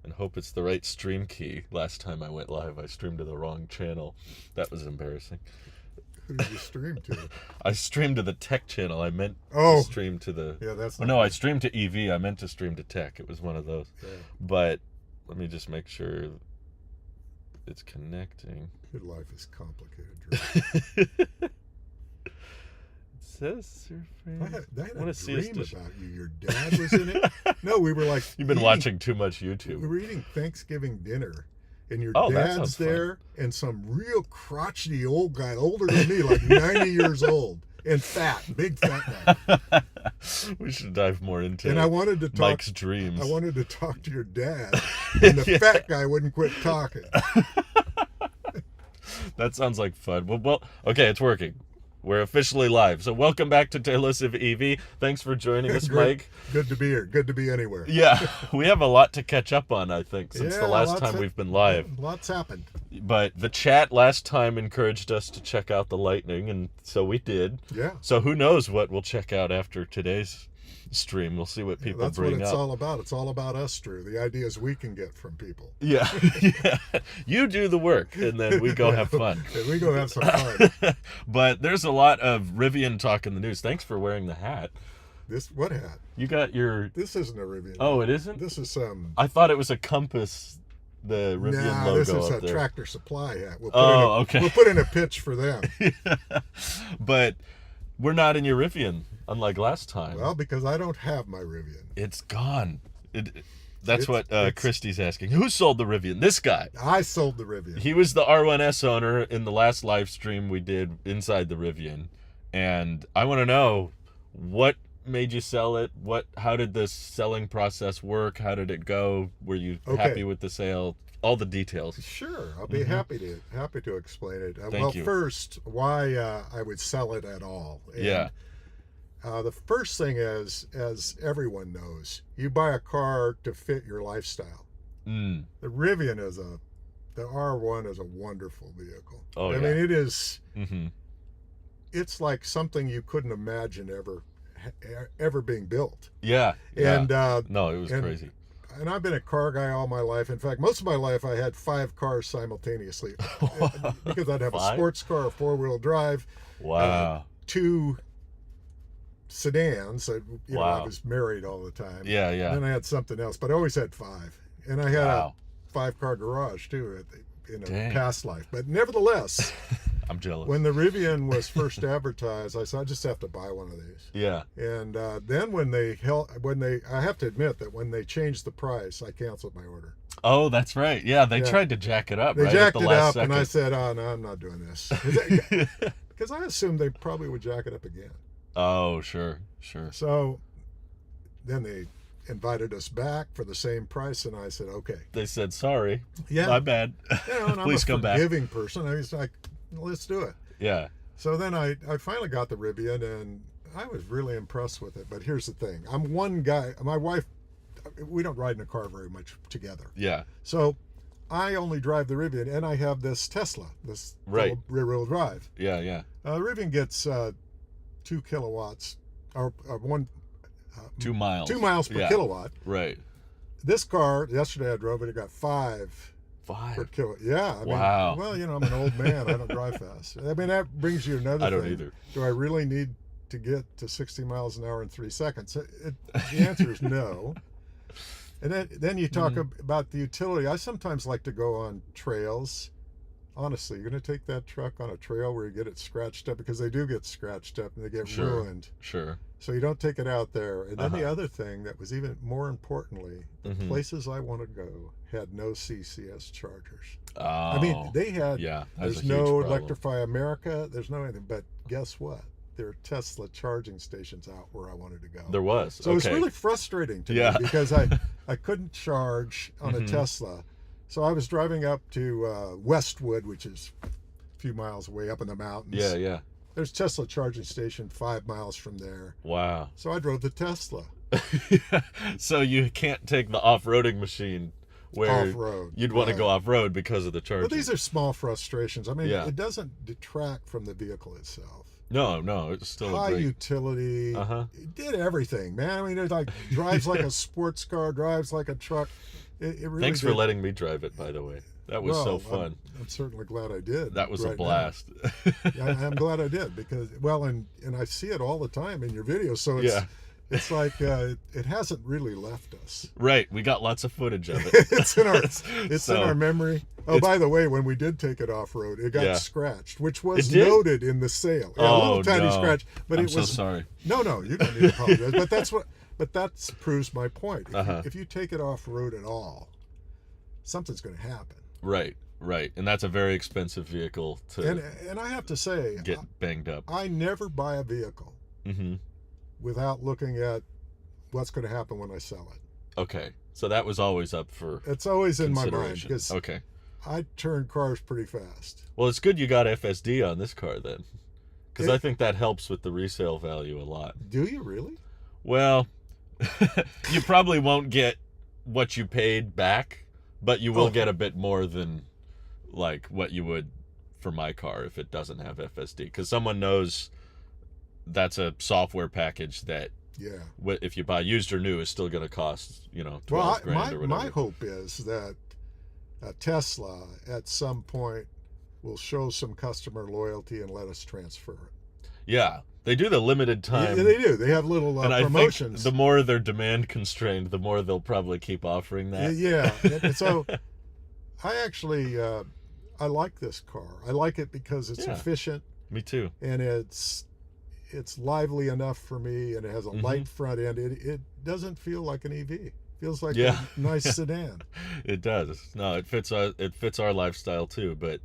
and hope it's the right stream key. Last time I went live, I streamed to the wrong channel. That was embarrassing. Who did you stream to? I streamed to the tech channel. I meant Oh. to stream to the... Yeah, that's Oh, not no, I good. streamed to EV. I meant to stream to tech. It was one of those. Yeah. But let me just make sure it's connecting. Your life is complicated, Drew. It says your I friend. had a Wanna see us dream dish- about you. Your dad was in it. No, we were like... You've been eating- watching too much We YouTube. were eating Thanksgiving dinner, and your Oh, that dad's sounds fun. there, and some real crotchety old guy, older than me, like 90 years old, and fat, big fat guy. We should dive more into And I wanted to talk. Mike's dreams. I wanted to talk to your dad, and the Yeah. fat guy wouldn't quit talking. That sounds like fun. Well, okay, it's working. We're officially live. So welcome back to Tailosive EV. Thanks for joining us, Mike. Good to be here. Good to be anywhere. Yeah, we have a lot to catch up on, I think, since the Yeah, last lots time of- we've been live. Lots happened. But the chat last time encouraged us to check out the Lightning, and so we did. Yeah. So who knows what we'll check out after today's stream. We'll see what people That's what bring it's up. all about. It's all about us, Drew. The ideas we can get from people. Yeah, yeah. You do the work, and then we go have fun. And we go have some fun. But there's a lot of Rivian talk in the news. Thanks for wearing the hat. What hat? You got your... This isn't a Rivian. Oh, it isn't? This is I thought it was a Compass, the Rivian Nah, logo this is up a there. Tractor Supply hat. We'll Okay. We'll put in a pitch for them. But we're not in your Rivian, unlike last time. Well, because I don't have my Rivian. It's gone. That's what it's- Christy's asking. Who sold the Rivian? This guy. I sold the Rivian. He was the R1S owner in the last live stream we did inside the Rivian. And I want to know, what made you sell it? How did the selling process work? How did it go? Were you Okay. happy with the sale? All the details. Sure, I'll be happy to explain it. Thank you. First, why I would sell it at all. And, Yeah. The first thing is, as everyone knows, you buy a car to fit your lifestyle. Mm. The Rivian the R1 is a wonderful vehicle. Oh, I yeah. mean, it is. Mm-hmm. It's like something you couldn't imagine ever being built. Yeah. And no, it was and- crazy. and I've been a car guy all my life. In fact, most of my life I had 5 cars simultaneously because I'd have a 5? sports car, a 4-wheel drive, Wow. 2 sedans. I Wow. was married all the time. Yeah, yeah. And then I had something else, but I always had 5. And I had Wow. a 5-car garage too in a Dang. past life. But nevertheless, I'm jealous. when the Rivian was first advertised, I said, I just have to buy one of these. Yeah. And then I have to admit that when they changed the price, I canceled my order. Oh, that's right. Yeah, they Yeah. tried to jack it up. They right jacked at the it last up, second. and I said, "Oh no, I'm not doing this," because I assumed they probably would jack it up again. Oh, sure. So then they invited us back for the same price, and I said, "Okay." They said, sorry. Yeah. My bad. And I'm Please a come back. forgiving person. I was like, "Let's do it." Yeah. So then I finally got the Rivian, and I was really impressed with it. But here's the thing: I'm one guy. My wife, we don't ride in a car very much together. Yeah. So I only drive the Rivian, and I have this Tesla, this Right. rear-wheel drive. Yeah, yeah. The Rivian gets 2 kilowatts, or 2 miles. 2 miles per Yeah. kilowatt. Right. This car, yesterday I drove it, it got 5 per 5. kilowatt. Yeah. I mean, Wow. Well, I'm an old man. I don't drive fast. I mean, that brings you another I don't thing. either. Do I really need to get to 60 miles an hour in 3 seconds? The answer is no. And then you talk about the utility. I sometimes like to go on trails. Honestly, you're going to take that truck on a trail where you get it scratched up, because they do get scratched up and they get Sure. ruined. Sure. So you don't take it out there. And then the Uh-huh. other thing that was even more importantly, the Mhm. places I want to go had no CCS chargers. Oh. I mean, they had, yeah. That's there's a huge no problem. Electrify America, there's no anything. But guess what? There are Tesla charging stations out where I wanted to go. There was. So okay. it's really frustrating to Yeah. me because I couldn't charge on a Mhm. Tesla. So I was driving up to Westwood, which is a few miles away up in the mountains. Yeah, yeah. There's Tesla charging station 5 miles from there. Wow. So I drove the Tesla So you can't take the off-roading machine where off-road. you'd want to Right. go off-road because of the charging. But these are small frustrations. I mean, Yeah. it doesn't detract from the vehicle itself. No, it's still High a great. utility. Uh-huh. It did everything, man. I mean, it like drives like a sports car, drives like a truck. It really Thanks for did. letting me drive it, by the way. That was so fun. I'm certainly glad I did. That was a right blast. now. I'm glad I did because, well, and I see it all the time in your videos. So it's like it hasn't really left us. Right. We got lots of footage of it. It's in our memory. Oh, by the way, when we did take it off road, it got scratched, which was noted in the sale. Yeah, a little tiny scratch, but I'm it was. So sorry. No, you don't need to apologize. But that proves my point. If you take it off road at all, something's going to happen. Right. And that's a very expensive vehicle to and I have to say, get banged up. I never buy a vehicle without looking at what's going to happen when I sell it. Okay. So that was always up for It's always in my mind because okay. I turn cars pretty fast. Well, it's good you got FSD on this car then, because I think that helps with the resale value a lot. Do you really? Well, you probably won't get what you paid back, but you will get a bit more than like what you would for my car if it doesn't have FSD, because someone knows that's a software package that if you buy used or new is still going to cost 12 grand or whatever. My hope is that Tesla at some point will show some customer loyalty and let us transfer it. Yeah, they do the limited time. Yeah, they do. They have little and promotions. I think the more they're demand constrained, the more they'll probably keep offering that. Yeah, and so I actually I like this car. I like it because it's efficient. Me too. And it's lively enough for me, and it has a light front end. It doesn't feel like an EV. It feels like a nice sedan. It does. No, it fits our lifestyle too. But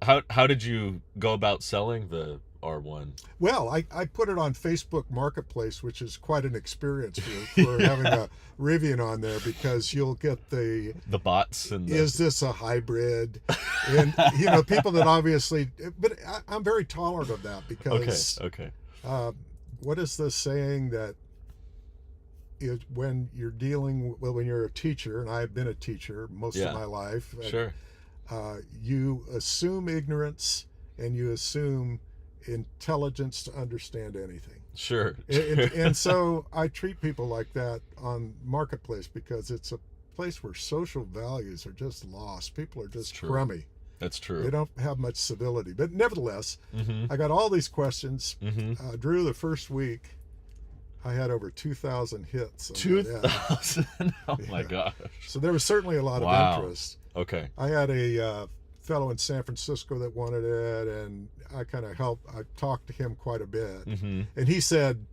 how did you go about selling the R1? Well, I put it on Facebook Marketplace, which is quite an experience for having a Rivian on there, because you'll get the bots and is this a hybrid, and people that obviously, but I'm very tolerant of that because what is the saying that when you're when you're a teacher, and I've been a teacher most of my life, you assume ignorance and you assume intelligence to understand anything. Sure. And so I treat people like that on Marketplace because it's a place where social values are just lost. People are just crummy. That's true. They don't have much civility. But nevertheless, I got all these questions. Drew, the first week, I had over 2,000 hits. 2,000? Oh my gosh. So there was certainly a lot of interest. Okay. I had a fellow in San Francisco that wanted it, and I kind of helped. I talked to him quite a bit, and he said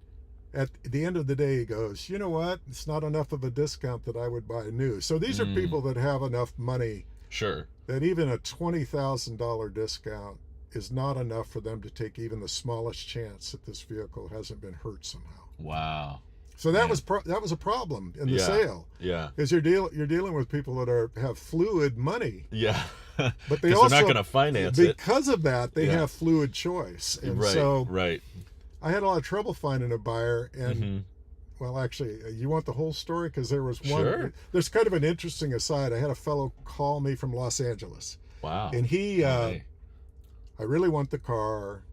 at the end of the day, he goes, you know what, it's not enough of a discount that I would buy new. So these are people that have enough money that even a $20,000 discount is not enough for them to take even the smallest chance that this vehicle hasn't been hurt somehow. Wow. So that was a problem in the sale. Yeah. Because you're dealing with people that have fluid money. Yeah. But they're not going to finance it. Because of that, they have fluid choice. And so I had a lot of trouble finding a buyer. And well, actually, you want the whole story? Because there was one. Sure. There's kind of an interesting aside. I had a fellow call me from Los Angeles. Wow. And he, I really want the car,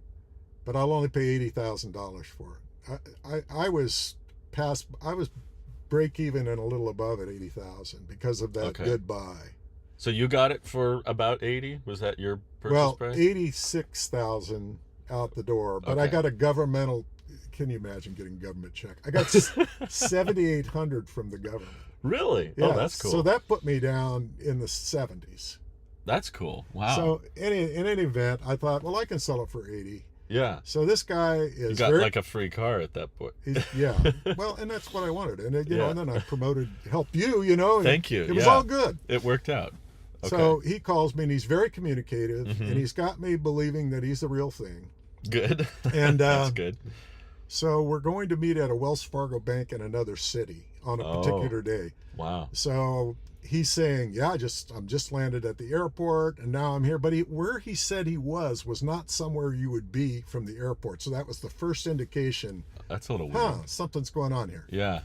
but I'll only pay $80,000 for it. I was break even and a little above at 80,000 because of that good buy. So you got it for about 80? Was that your purchase price? 86,000 out the door, but I got a governmental. Can you imagine getting a government check? I got 7,800 from the government. Really? Yeah, oh, that's cool. So that put me down in the 70s. That's cool. Wow. So in any event, I thought, well, I can sell it for 80. Yeah. So this guy is you got like a free car at that point. Yeah. Well, and that's what I wanted. And and then I promoted, help you, Thank you. It was all good. It worked out. Okay. So he calls me and he's very communicative and he's got me believing that he's the real thing. Good. And that's good. So we're going to meet at a Wells Fargo bank in another city on a particular day. Wow. So he's saying, yeah, I'm just landed at the airport and now I'm here. But where he said he was not somewhere you would be from the airport. So that was the first indication. That's a little weird. Something's going on here. Yeah.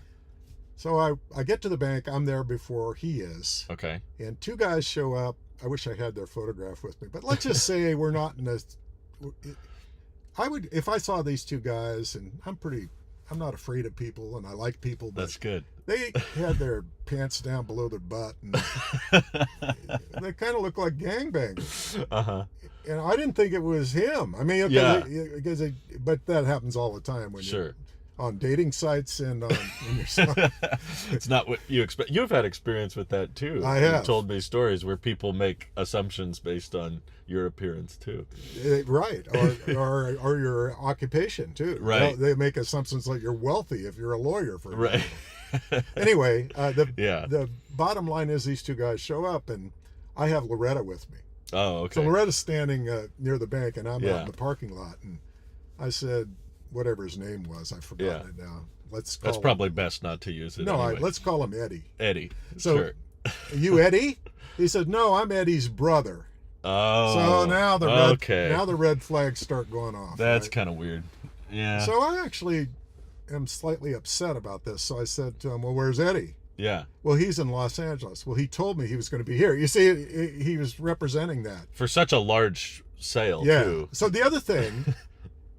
So I get to the bank. I'm there before he is. Okay. And two guys show up. I wish I had their photograph with me. But let's just say we're not in a... I would, if I saw these two guys, and I'm pretty I'm not afraid of people, and I like people. But That's good. they had their pants down below their butt, and they kind of look like gangbangers. Uh-huh. And I didn't think it was him. I mean, Yeah. But that happens all the time when Sure. you're on dating sites and on when you're It's not what you expect. You've had experience with that too. I have. You've told me stories where people make assumptions based on your appearance too. right, or your occupation too. Right. They make assumptions like you're wealthy if you're a lawyer, for Right. example. Anyway, Yeah. the bottom line is these two guys show up, and I have Loretta with me. Oh, okay. So Loretta's standing near the bank, and I'm Yeah. out in the parking lot, and I said, whatever his name was, I've forgotten Yeah. it now. Let's call That's him, probably best not to use it. no. Anyway. Let's call him Eddie. Eddie. So, Sure. You Eddie? He said, no, I'm Eddie's brother. Oh. So now okay. the red flags start going off. That's right? kind of weird. Yeah. So I actually am slightly upset about this. So I said to him, well, where's Eddie? Yeah. Well, he's in Los Angeles. Well, he told me he was going to be here. You see, he was representing that. For such a large sale Yeah. too. So the other thing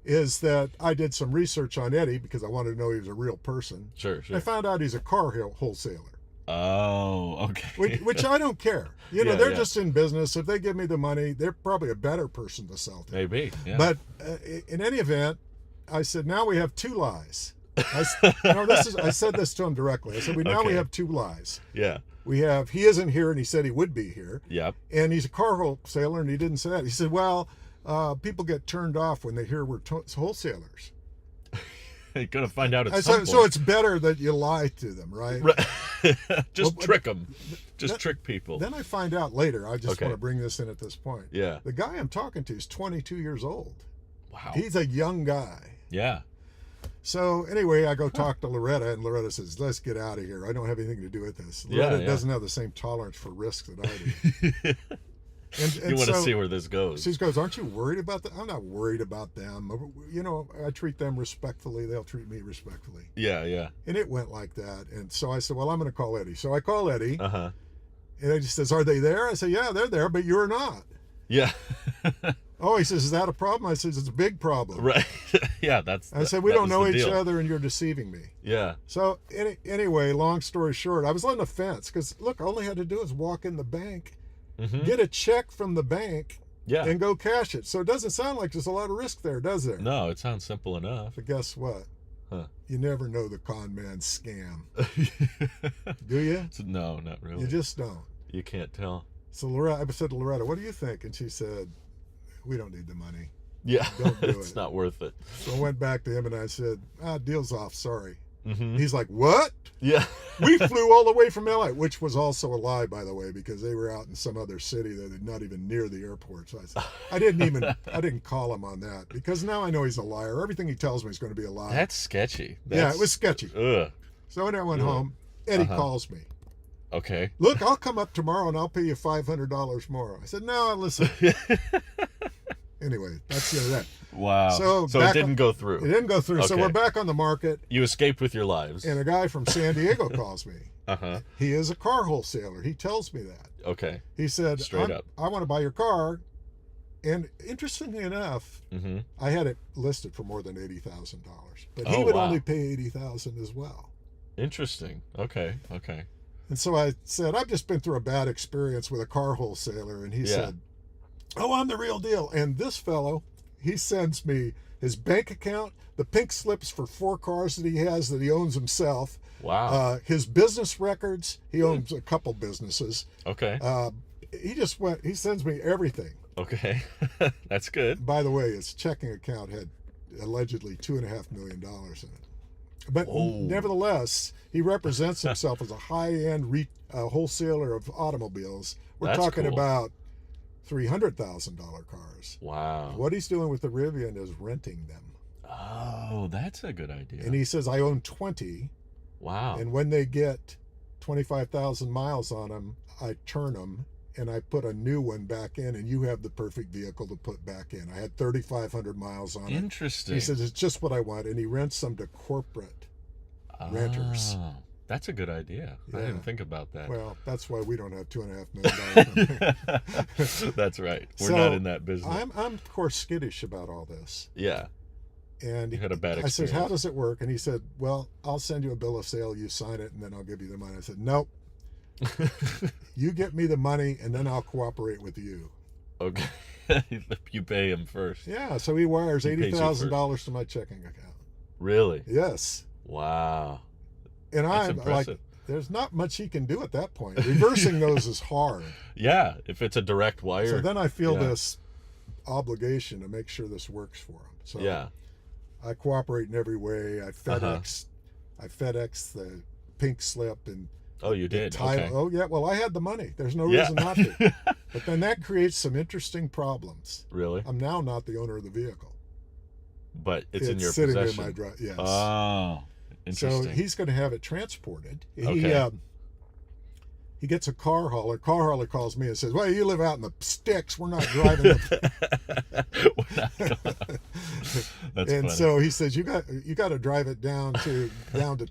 is that I did some research on Eddie because I wanted to know he was a real person. Sure. I Sure. found out he's a car wholesaler, Oh. Okay. which I don't care. You know, Yeah, they're yeah. just in business. If they give me the money, they're probably a better person to sell to. Maybe. Yeah. But in any event, I said, now we have two lies. I said this to him directly. I said, now we Okay. have two lies. Yeah. We have, he isn't here, and he said he would be here. Yep. And he's a car wholesaler, and he didn't say that. He said, well, people get turned off when they hear we're wholesalers. You're gonna find out at I some said, point. so it's better that you lie to them, right? Right. Just Well, trick them. Just that- trick people. Then I find out later. I just Okay. want to bring this in at this point. Yeah. The guy I'm talking to is 22 years old. Wow. He's a young guy. Yeah. So anyway, I go talk to Loretta, and Loretta says, let's get out of here. I don't have anything to do with this. Yeah, Loretta yeah. doesn't have the same tolerance for risk that I do. And You want to so see where this goes. she goes, aren't you worried about that? I'm not worried about them. You know, I treat them respectfully. They'll treat me respectfully. Yeah. Yeah. And it went like that. And so I said, well, I'm going to call Eddie. So I call Eddie, Uh huh. and Eddie says, are they there? I said, yeah, they're there, but you're not. Yeah. Oh, he says, is that a problem? I said, it's a big problem. Right. Yeah. That's. I said, we that don't was know the each deal. other, and you're deceiving me. Yeah. So anyway, long story short, I was on the fence because, look, all I had to do is walk in the bank, Mm-hmm. get a check from the bank, Yeah. and go cash it. So it doesn't sound like there's a lot of risk there, does there? No, it sounds simple enough. But guess what? Huh. You never know the con man's scam, do you? No, not really. You just don't. You can't tell. So Loretta, I said to Loretta, what do you think? And she said, we don't need the money. Yeah. Don't do It's it. not worth it. So I went back to him and I said, deal's off, sorry. Mm-hmm. He's like, what? Yeah. We flew all the way from LA, which was also a lie, by the way, because they were out in some other city that is not even near the airport. So I didn't call him on that because now I know he's a liar. Everything he tells me is going to be a lie. That's sketchy. Yeah, it was sketchy. Ugh. So when I went Ugh. home, Eddie Uh-huh. calls me. Okay. Look, I'll come up tomorrow and I'll pay you $500 more. I said, no, listen. Anyway, that's the end of that. Wow. So So it back didn't on- go It through. didn't go through. So Okay. we're back on the market, You escaped with your lives. and a guy from San Diego calls me. Uh-huh. He is a car wholesaler. He tells me that. Okay. He said, Straight up. I want to buy your car. And interestingly enough, Mm-hmm. I had it listed for more than $80,000. But he Oh, would wow. only pay $80,000 as well. Interesting. Okay. Okay. And so I said, I've just been through a bad experience with a car wholesaler. And he Yeah. said, oh, I'm the real deal. And this fellow, he sends me his bank account, the pink slips for 4 cars that he has that he owns himself, Wow. his business records. He owns a couple businesses. Okay. He sends me everything. Okay. That's good. By the way, his checking account had allegedly $2.5 million in it. But Whoa. nevertheless, he represents himself as a high-end wholesaler of automobiles. We're That's talking cool. about $300,000 cars. Wow. What he's doing with the Rivian is renting them. Oh, that's a good idea. And he says, I own 20, Wow. and when they get 25,000 miles on them, I turn them, and I put a new one back in, and you have the perfect vehicle to put back in. I had 3,500 miles on it. Interesting. He says, it's just what I want, and he rents them to corporate renters. Oh, that's a good idea. I Yeah. didn't think about that. Well, that's why we don't have $2.5 million. That's right. We're So, not in that business. I'm of course skittish about all this. Yeah. And You had a bad I said, how experience. does it work? And he said, well, I'll send you a bill of sale. You sign it, and then I'll give you the money. I said, nope. You get me the money, and then I'll cooperate with you. Okay. You pay him first. Yeah, so he wires He pays you $80,000 to my checking account. Really? Yes. Wow. And That's I'm impressive. like, there's not much he can do at that point. Reversing those is hard. Yeah, if it's a direct wire. So then I feel yeah. this obligation to make sure this works for him. So Yeah. I cooperate in every way. I FedEx the pink slip and Oh, you did. title. Okay. Oh yeah, well I had the money. There's no Yeah. reason not to. But then that creates some interesting problems. Really? I'm now not the owner of the vehicle. But it's in your sitting possession. in my drive. Yes. Oh, interesting. So he's going to have it transported. Okay. He gets a car hauler. Car hauler calls me and says, well, you live out in the sticks. We're not driving the... We're not going. That's and funny. so he says, you got to drive it down to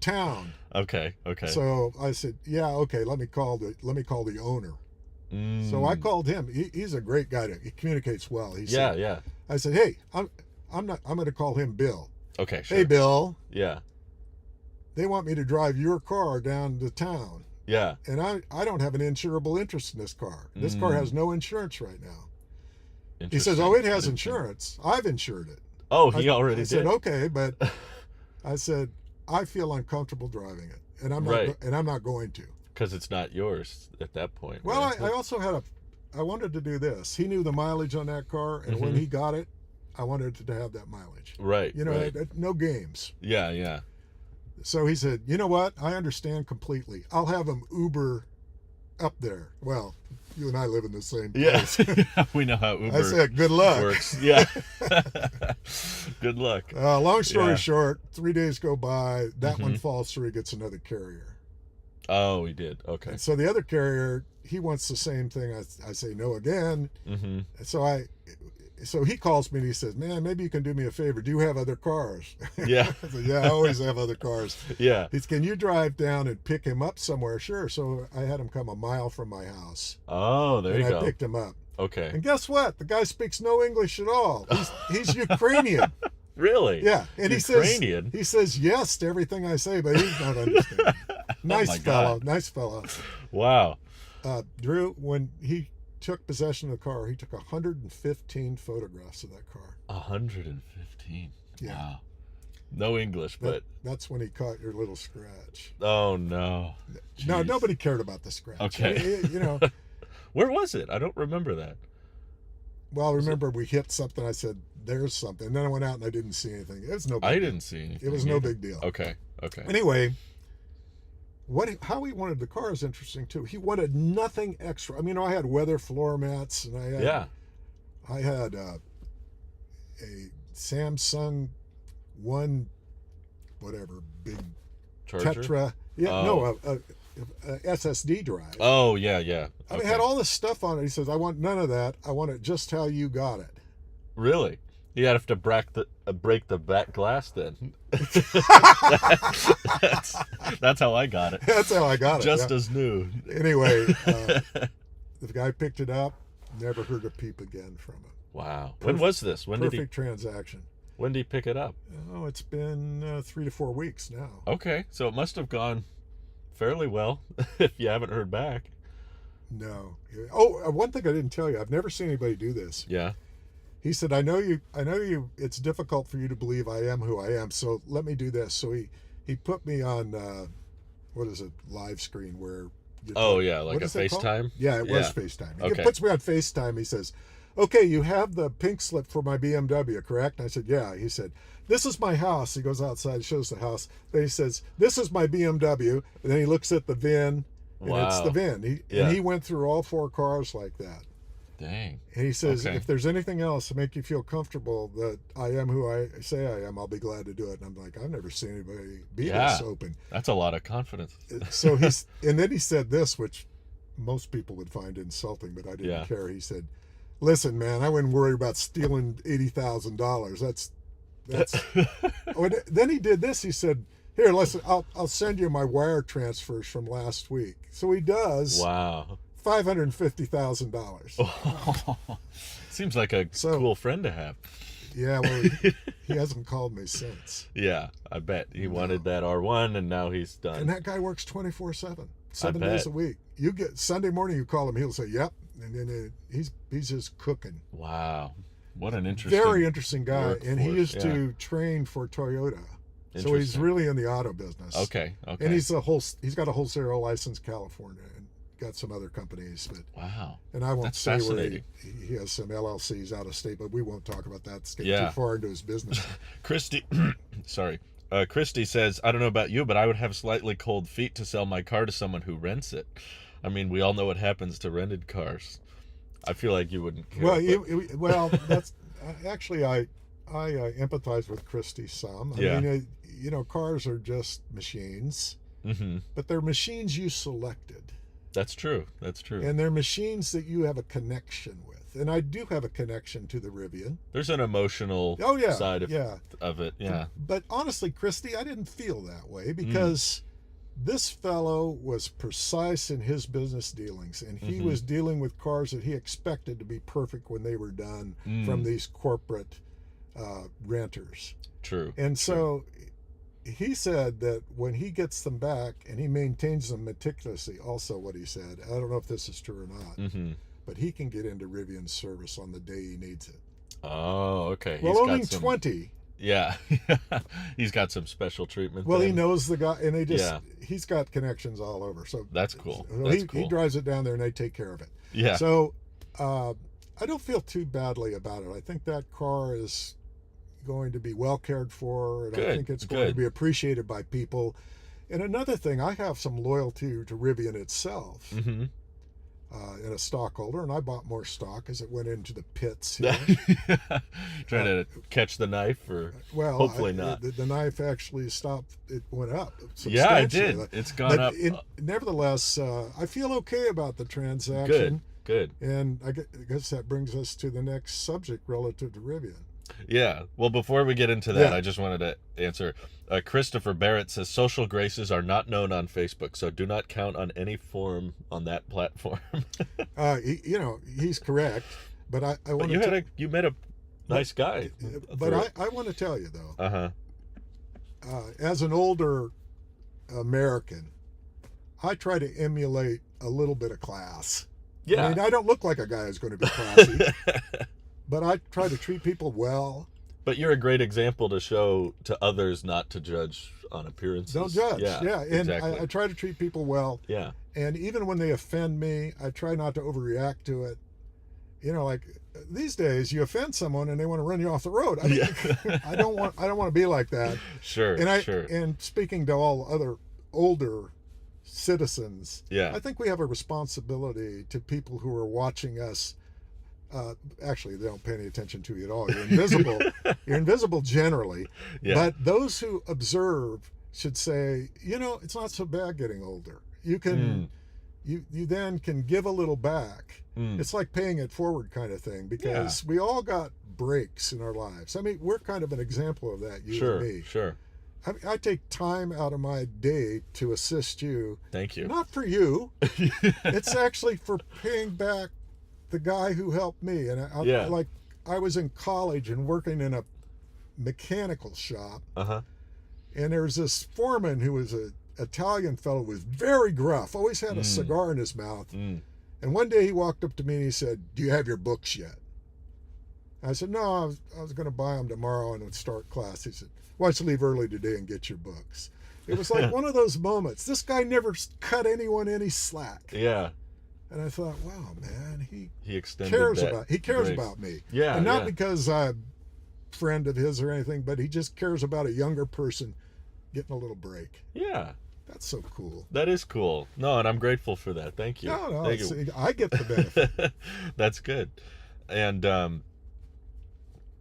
town. Okay. So I said, yeah, okay, let me call the owner. So I called him. He's a great guy. He communicates well. He said, Yeah. I said, hey, I'm going to call him Bill. Okay, sure. Hey, Bill, Yeah. they want me to drive your car down to town. Yeah. And I don't have an insurable interest in this car. This car has no insurance right now. He says, oh, it has insurance. I've insured it. Oh, he already I did. said, okay, but I said, I feel uncomfortable driving it. And I'm Right. not going to. Because it's not yours at that point. Well, right? I also had I wanted to do this. He knew the mileage on that car, and when he got it, I wanted to have that mileage. Right. You know, right. no games. Yeah. So he said, you know what? I understand completely. I'll have him Uber up there. Well, you and I live in the same place. Yeah. We know how Uber I said, good luck. works. Yeah. Good luck. Long story Yeah. short, 3 days go by. That one falls through. He gets another carrier. Oh, he did. Okay. And so the other carrier, he wants the same thing. I say no again. Mm-hmm. So he calls me and he says, man, maybe you can do me a favor. Do you have other cars? Yeah. I said, yeah, I always have other cars. Yeah. He said, can you drive down and pick him up somewhere? Sure. So I had him come a mile from my house. Oh, there you And go. I picked him up. Okay. And guess what? The guy speaks no English at all. He's Ukrainian. Really? Yeah. And Ukrainian? he says yes to everything I say, but he's not understanding. Nice my fellow. God. Nice fellow. Wow. Drew, when he took possession of the car, he took 115 photographs of that car. 115. Yeah. Wow. No English, but That's when he caught your little scratch. oh no. No, Jeez. nobody cared about the scratch. Okay. You know, Where was it? I don't remember that. well, remember we hit something. I said, there's something. And then I went out and I didn't see anything. It was no big I deal. didn't see anything. It was no either. big deal. Okay. Anyway, how he wanted the car is interesting too. He wanted nothing extra. I mean, I had weather floor mats, and I had a Samsung one, whatever, big Charger? Tetra. Yeah, Oh. no, a SSD drive. Oh, yeah. I mean, it had all this stuff on it. He says, I want none of that. I want it just how you got it. Really? You have to break the back glass then. that's how I got it. That's how I got it. Just yeah. as new. Anyway, the guy picked it up. Never heard a peep again from it. Wow. When was this? Perfect transaction. When did he pick it up? Oh, it's been 3 to 4 weeks now. Okay, so it must have gone fairly well if you haven't heard back. No. Oh, one thing I didn't tell you. I've never seen anybody do this. Yeah. He said, I know you, it's difficult for you to believe I am who I am, so let me do this. So he put me on, what is it, live screen where... Oh, yeah, like what a is that called? FaceTime? Yeah, it was Yeah. FaceTime. Okay. He puts me on FaceTime. He says, okay, you have the pink slip for my BMW, correct? And I said, yeah. He said, this is my house. He goes outside, shows the house. Then he says, this is my BMW. And then he looks at the VIN, and it's the Wow. VIN. And he went through all 4 cars like that. Dang. And he says, Okay. if there's anything else to make you feel comfortable that I am who I say I am, I'll be glad to do it. And I'm like, I've never seen anybody be this open. That's a lot of confidence. So and then he said this, which most people would find insulting, but I didn't care. He said, listen, man, I wouldn't worry about stealing $80,000. That's oh, and then he did this. He said, here, listen, I'll send you my wire transfers from last week. So he does. Wow. $550,000. Seems like a cool friend to have. Yeah, well, he hasn't called me since. Yeah, I bet he No. wanted that R1, and now he's done. And that guy works 24/7, seven bet. days a week. You get Sunday morning, you call him, he'll say, "Yep," and then he's just cooking. Wow, what an interesting, Very interesting guy, and he workforce, used to train for Toyota, so he's Interesting. really in the auto business. Okay. And he's got a wholesale license in California and got some other companies, but Wow. and I won't That's say where fascinating. he has some LLCs out of state, but we won't talk about that. It's getting Yeah. too far into his business. Christy, sorry. Christy says, I don't know about you, but I would have slightly cold feet to sell my car to someone who rents it. I mean, we all know what happens to rented cars. I feel like you wouldn't care. Well, that's actually I empathize with Christy some. Yeah. I mean, cars are just machines, but they're machines you selected. That's true. That's true. And they're machines that you have a connection with. And I do have a connection to the Rivian. There's an emotional side of it. Yeah. But honestly, Christy, I didn't feel that way because this fellow was precise in his business dealings, and he was dealing with cars that he expected to be perfect when they were done from these corporate renters. True. And so he said that when he gets them back and he maintains them meticulously, also what he said, I don't know if this is true or not, but he can get into Rivian service on the day he needs it. Oh, okay. Well, owning 20. Yeah. He's got some special treatment. Well, then. he knows the guy, and he's got connections all over. So that's cool. He drives it down there and they take care of it. Yeah. So I don't feel too badly about it. I think that car is going to be well cared for, and I think it's going to be appreciated by people. And another thing, I have some loyalty to Rivian itself. In a stockholder, and I bought more stock as it went into the pits. Trying to catch the knife, or hopefully not. The knife actually stopped. It went up. Yeah, it did. It's gone up. Nevertheless, I feel okay about the transaction. Good. And I guess that brings us to the next subject relative to Rivian. Yeah. Well, before we get into that, I just wanted to answer. Christopher Barrett says social graces are not known on Facebook, so do not count on any form on that platform. He's correct, but I want to. You met a nice guy. But I want to tell you though. As an older American, I try to emulate a little bit of class. Yeah. I mean, I don't look like a guy who's going to be classy. But I try to treat people well. But you're a great example to show to others not to judge on appearances. Don't judge. Yeah. And exactly. I try to treat people well. Yeah. And even when they offend me, I try not to overreact to it. Like these days, you offend someone and they want to run you off the road. I mean, I don't want to be like that. Sure. And speaking to all other older citizens, I think we have a responsibility to people who are watching us. Actually, they don't pay any attention to you at all. You're invisible. You're invisible generally. Yeah. But those who observe should say, it's not so bad getting older. You can, you then can give a little back. It's like paying it forward kind of thing, because we all got breaks in our lives. I mean, we're kind of an example of that, you and me. Sure. I take time out of my day to assist you. Thank you. Not for you. It's actually for paying back the guy who helped me. And I was in college and working in a mechanical shop, and there was this foreman who was an Italian fellow, was very gruff, always had a cigar in his mouth. And one day he walked up to me and he said, "Do you have your books yet?" I said, "No, I was going to buy them tomorrow and would start class." He said, "Why don't you leave early today and get your books?" It was like one of those moments. This guy never cut anyone any slack. Yeah. And I thought, wow, man, he extended cares about me. Yeah. And not because I'm a friend of his or anything, but he just cares about a younger person getting a little break. Yeah. That's so cool. That is cool. No, and I'm grateful for that. Thank you. No, I get the benefit. That's good. And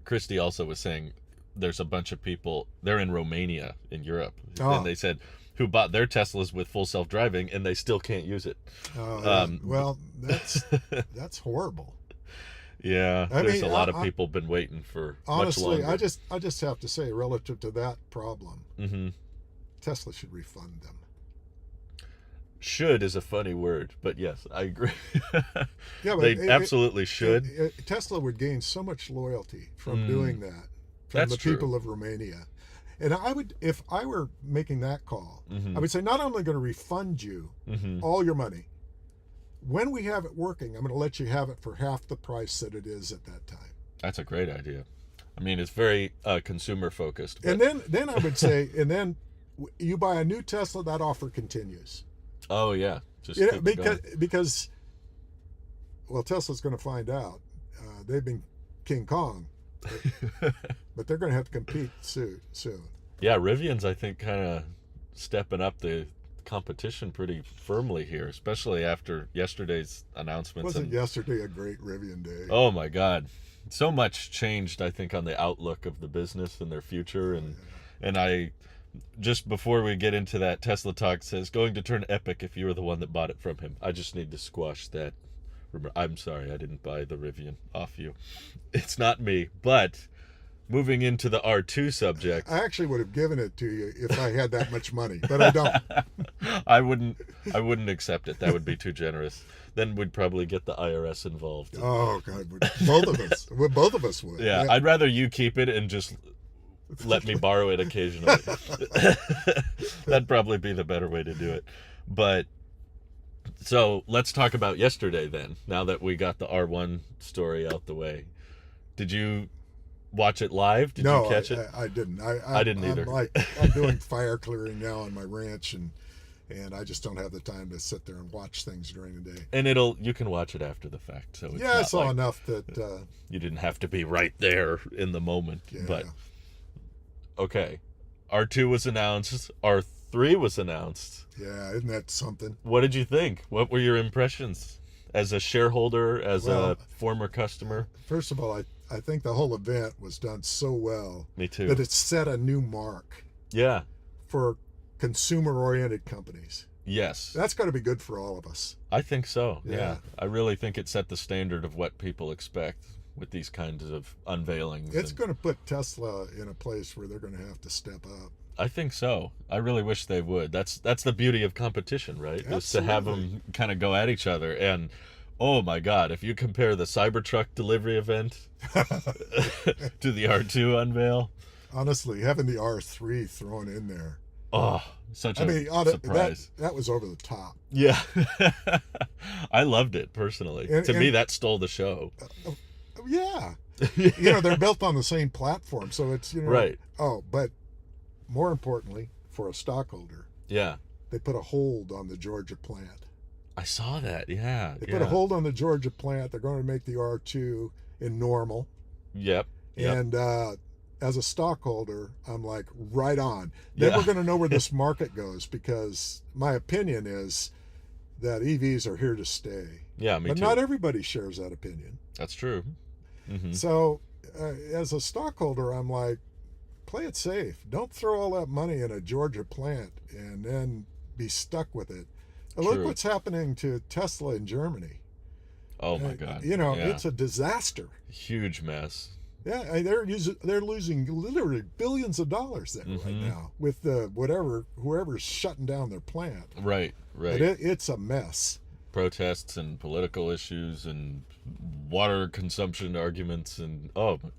Christy also was saying there's a bunch of people, they're in Romania in Europe, and they said, who bought their Teslas with full self-driving and they still can't use it. Well, that's horrible. Yeah, there's a lot of people been waiting for honestly, much longer. I just have to say, relative to that problem, Tesla should refund them. Should is a funny word, but yes, I agree. Yeah, but They absolutely should. Tesla would gain so much loyalty from doing that, from That's the true. people of Romania. And I would, if I were making that call, I would say, not only going to refund you all your money, when we have it working, I'm going to let you have it for half the price that it is at that time. That's a great idea. I mean, it's very consumer focused. And then I would say, and then you buy a new Tesla, that offer continues. Oh yeah, just You know, keep it going. because well, Tesla's going to find out. They've been King Kong, but they're going to have to compete soon. Yeah, Rivian's I think kind of stepping up the competition pretty firmly here, especially after yesterday's announcements. Wasn't yesterday a great Rivian day? Oh my God, so much changed I think on the outlook of the business and their future, and I just before we get into that, Tesla talk says going to turn epic if you were the one that bought it from him. I just need to squash that. I'm sorry, I didn't buy the Rivian off you. It's not me. But moving into the R2 subject, I actually would have given it to you if I had that much money, but I don't. I wouldn't accept it. That would be too generous. Then we'd probably get the IRS involved. Oh God, both of us would. Yeah, I'd rather you keep it and just let me borrow it occasionally. That'd probably be the better way to do it. But so let's talk about yesterday then. Now that we got the R1 story out the way, did you watch it live? Did you catch it? I didn't. I didn't either. I'm doing fire clearing now on my ranch, and I just don't have the time to sit there and watch things during the day. And you can watch it after the fact. So it's I not saw like enough that you didn't have to be right there in the moment. Yeah. But okay, R2 was announced. R3 was announced. Yeah, isn't that something? What did you think? What were your impressions as a shareholder, as a former customer? First of all, I think the whole event was done so well. Me too. That it set a new mark Yeah. for consumer-oriented companies. Yes. That's got to be good for all of us. I think so. Yeah. Yeah. I really think it set the standard of what people expect with these kinds of unveilings. It's going to put Tesla in a place where they're going to have to step up. I think so. I really wish they would. That's the beauty of competition, right? Absolutely. Is to have them kind of go at each other. And oh my God, if you compare the Cybertruck delivery event to the R2 unveil, Honestly, having the R3 thrown in there. oh, such a surprise. That was over the top. Yeah. I loved it personally. To me, that stole the show. Yeah. They're built on the same platform, so it's, Right. Oh, but more importantly, for a stockholder, Yeah. they put a hold on the Georgia plant. I saw that. Yeah. They put a hold on the Georgia plant. They're going to make the R2 in normal. Yep. And as a stockholder, I'm like, right on. Then we're going to know where this market goes, because my opinion is that EVs are here to stay. Yeah, me but too. not everybody shares that opinion. That's true. Mm-hmm. So as a stockholder, I'm like, play it safe. Don't throw all that money in a Georgia plant and then be stuck with it. Look what's happening to Tesla in Germany. Oh my God. It's a disaster. Huge mess. Yeah, they're losing literally billions of dollars there right now with whoever's shutting down their plant. Right. But it's a mess. Protests and political issues and water consumption arguments, and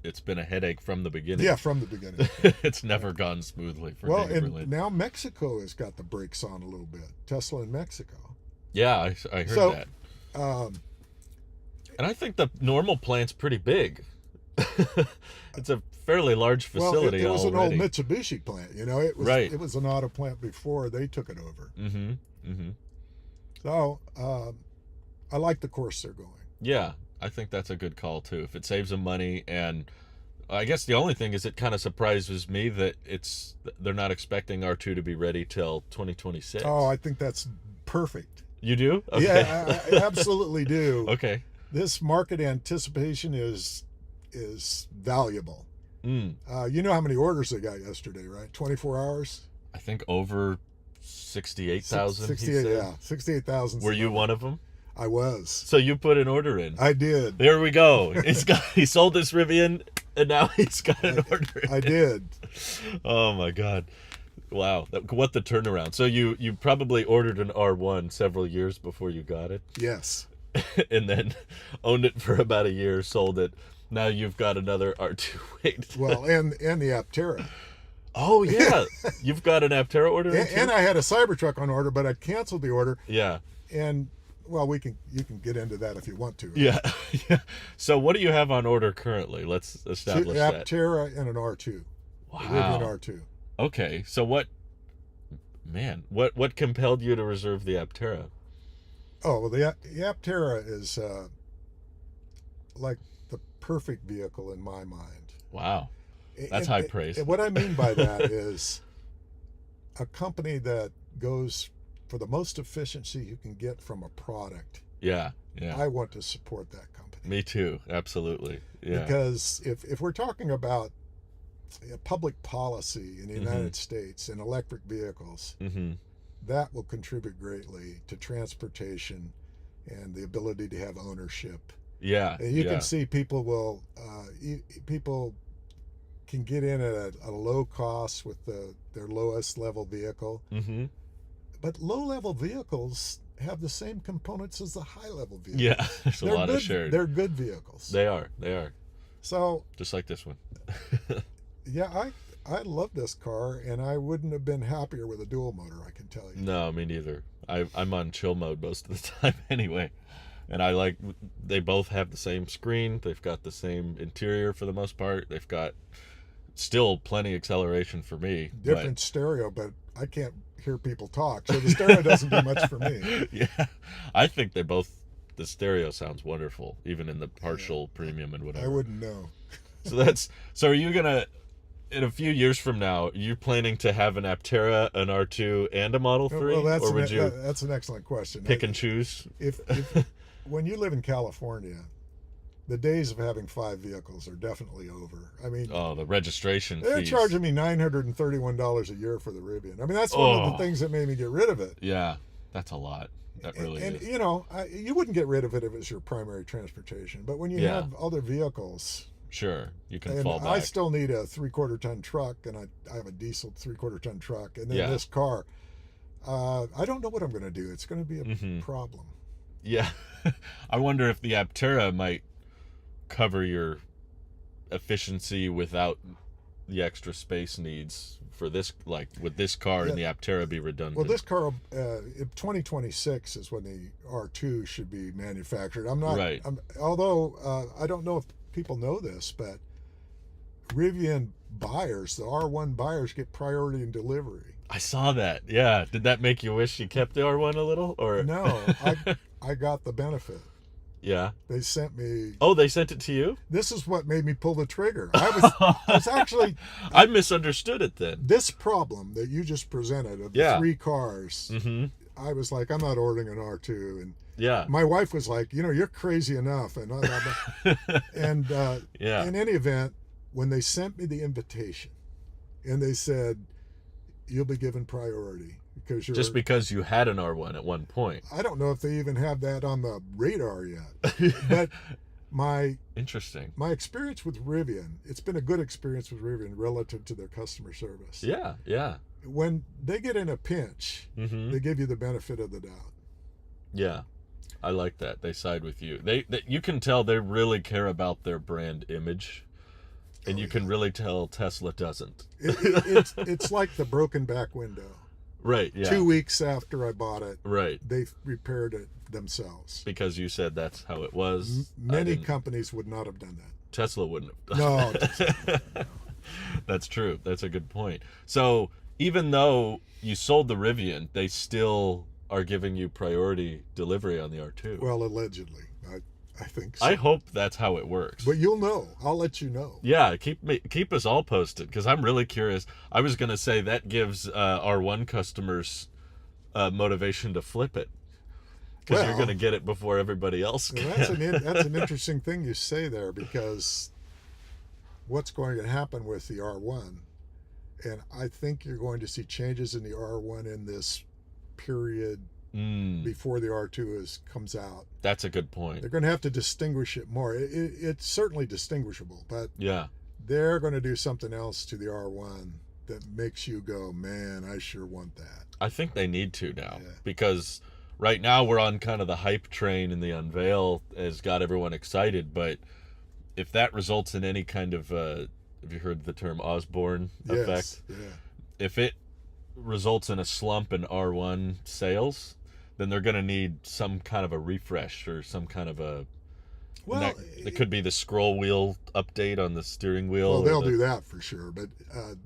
it's been a headache from the beginning. Yeah, from the beginning. It's never gone smoothly for and now Mexico has got the brakes on a little bit. Tesla in Mexico. Yeah, I heard that. And I think the normal plant's pretty big. It's a fairly large facility. It was already. an old Mitsubishi plant. It was right. It was an auto plant before they took it over. Mm-hmm. Mm-hmm. So I like the course they're going. Yeah, I think that's a good call too. If it saves them money, and I guess the only thing is it kind of surprises me that they're not expecting R2 to be ready till 2026. Oh, I think that's perfect. You do? Okay. Yeah, I absolutely do. Okay. This market anticipation is valuable. You know how many orders they got yesterday, right? 24 hours? I think over 68,000. 68, yeah. 68,000. Were you one of them? I was. So you put an order in. I did. There we go. He sold this Rivian, and now he's got an order in. I did. Oh my God. Wow, what the turnaround. So you probably ordered an R1 several years before you got it, Yes. and then owned it for about a year, sold it. Now you've got another R2. Wait. Well, and the Aptera. Oh yeah, you've got an Aptera order in too? And I had a Cybertruck on order, but I canceled the order. Yeah. And well, you can get into that if you want to. Yeah. Yeah. So what do you have on order currently? Let's establish that. Aptera and an R2. Wow. Rivian R2. Okay. So what compelled you to reserve the Aptera? Oh, well, the Aptera is like the perfect vehicle in my mind. Wow. That's high praise. And what I mean by that is a company that goes for the most efficiency you can get from a product. Yeah, yeah. I want to support that company. Me too. Absolutely. Yeah. Because if we're talking about public policy in the United States and electric vehicles, that will contribute greatly to transportation and the ability to have ownership. Yeah. And you can see people can get in at a low cost with their lowest level vehicle. But low level vehicles have the same components as the high level vehicles. Yeah, there's a lot of shared. They're good vehicles. They are. So just like this one. Yeah, I love this car, and I wouldn't have been happier with a dual motor, I can tell you. No, me neither. I'm on chill mode most of the time anyway. And they both have the same screen. They've got the same interior for the most part. They've got still plenty acceleration for me. Different stereo, but I can't hear people talk, so the stereo doesn't do much for me. Yeah, I think the stereo sounds wonderful, even in the partial premium and whatever. I wouldn't know. So are you gonna, in a few years from now, are you planning to have an Aptera, an R2, and a Model 3? Well, or would you that's an excellent question. pick and choose? If when you live in California, the days of having 5 vehicles are definitely over. I mean, the registration they're fees. charging me $931 a year for the Rivian. I mean, that's one of the things that made me get rid of it. Yeah, that's a lot. That really and is. you know, you wouldn't get rid of it if it was your primary transportation. But when you have other vehicles, sure, you can and fall back. I still need a 3/4 ton truck, and I have a diesel 3/4 ton truck, and then this car. I don't know what I'm going to do. It's going to be a problem. Yeah, I wonder if the Aptera might cover your efficiency without the extra space needs for this, like with this car and the Aptera be redundant. Well, this car, 2026 is when the R2 should be manufactured. I'm not, right. Although I don't know if people know this, but Rivian buyers, the R1 buyers, get priority in delivery. I saw that. Yeah. Did that make you wish you kept the R1 a little, or no? I got the benefit. Yeah. They sent me. Oh, they sent it to you? This is what made me pull the trigger. I was actually. I misunderstood it then. This problem that you just presented of the 3 cars, I was like, I'm not ordering an R2, and my wife was like, you're crazy enough, and and in any event, when they sent me the invitation, and they said, you'll be given priority. Because you had an R1 at one point. I don't know if they even have that on the radar yet. But my experience with Rivian, it's been a good experience with Rivian relative to their customer service. Yeah, yeah. When they get in a pinch, they give you the benefit of the doubt. Yeah, I like that. They side with you. You can tell they really care about their brand image. And you can really tell Tesla doesn't. It's like the broken back window. Right, yeah. 2 weeks after I bought it, right, they repaired it themselves. Because you said that's how it was. Many companies would not have done that. Tesla wouldn't have done that. No. That's true. That's a good point. So even though you sold the Rivian, they still are giving you priority delivery on the R2. Well, allegedly. I think so. I hope that's how it works. But you'll know. I'll let you know. Yeah, keep us all posted, because I'm really curious. I was going to say that gives R1 customers motivation to flip it, because you're going to get it before everybody else can. That's an interesting thing you say there, because what's going to happen with the R1, and I think you're going to see changes in the R1 in this period before the R2 comes out. That's a good point. They're going to have to distinguish it more. It's certainly distinguishable, but yeah, they're going to do something else to the R1 that makes you go, man, I sure want that. I think they need to now, Yeah. because right now we're on kind of the hype train, and the unveil has got everyone excited. But if that results in any kind of, have you heard the term Osborne effect? Yes. Yeah. If it results in a slump in R1 sales, then they're going to need some kind of a refresh, or some kind of a, Well, it could be the scroll wheel update on the steering wheel. well, they'll or do that for sure, but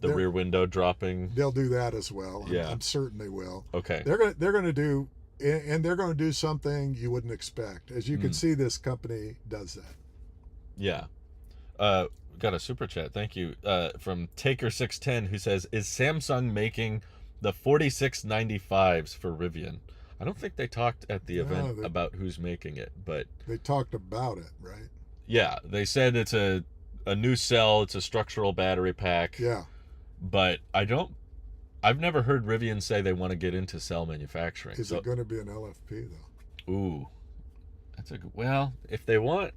the rear window dropping. they'll do that as well. Yeah. I'm certain they will. Okay. They're gonna do, and they're gonna do something you wouldn't expect. As you can see, this company does that. Yeah. Got a super chat. Thank you. From Taker610, who says, "Is Samsung making the 4695s for Rivian?" I don't think they talked at the event about who's making it, but They talked about it, right? yeah, they said it's a new cell, it's a structural battery pack. Yeah. But I've never heard Rivian say they want to get into cell manufacturing. Is it going to be an LFP though? Ooh, that's a good, well, if they want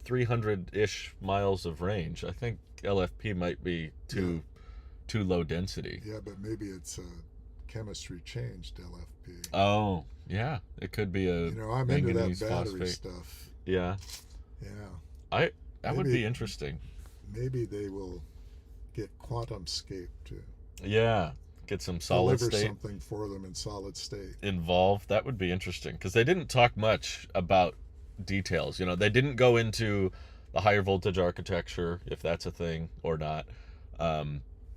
300-ish miles of range, I think LFP might be too low density. Yeah, but maybe it's a chemistry changed LFP. Oh, yeah, it could be a, I'm into that manganese battery phosphate stuff. Yeah, Yeah. that would be interesting. Maybe they will get QuantumScape to Yeah, get some solid deliver state something for them in solid state. involved. That would be interesting, because they didn't talk much about details. They didn't go into the higher voltage architecture, if that's a thing or not.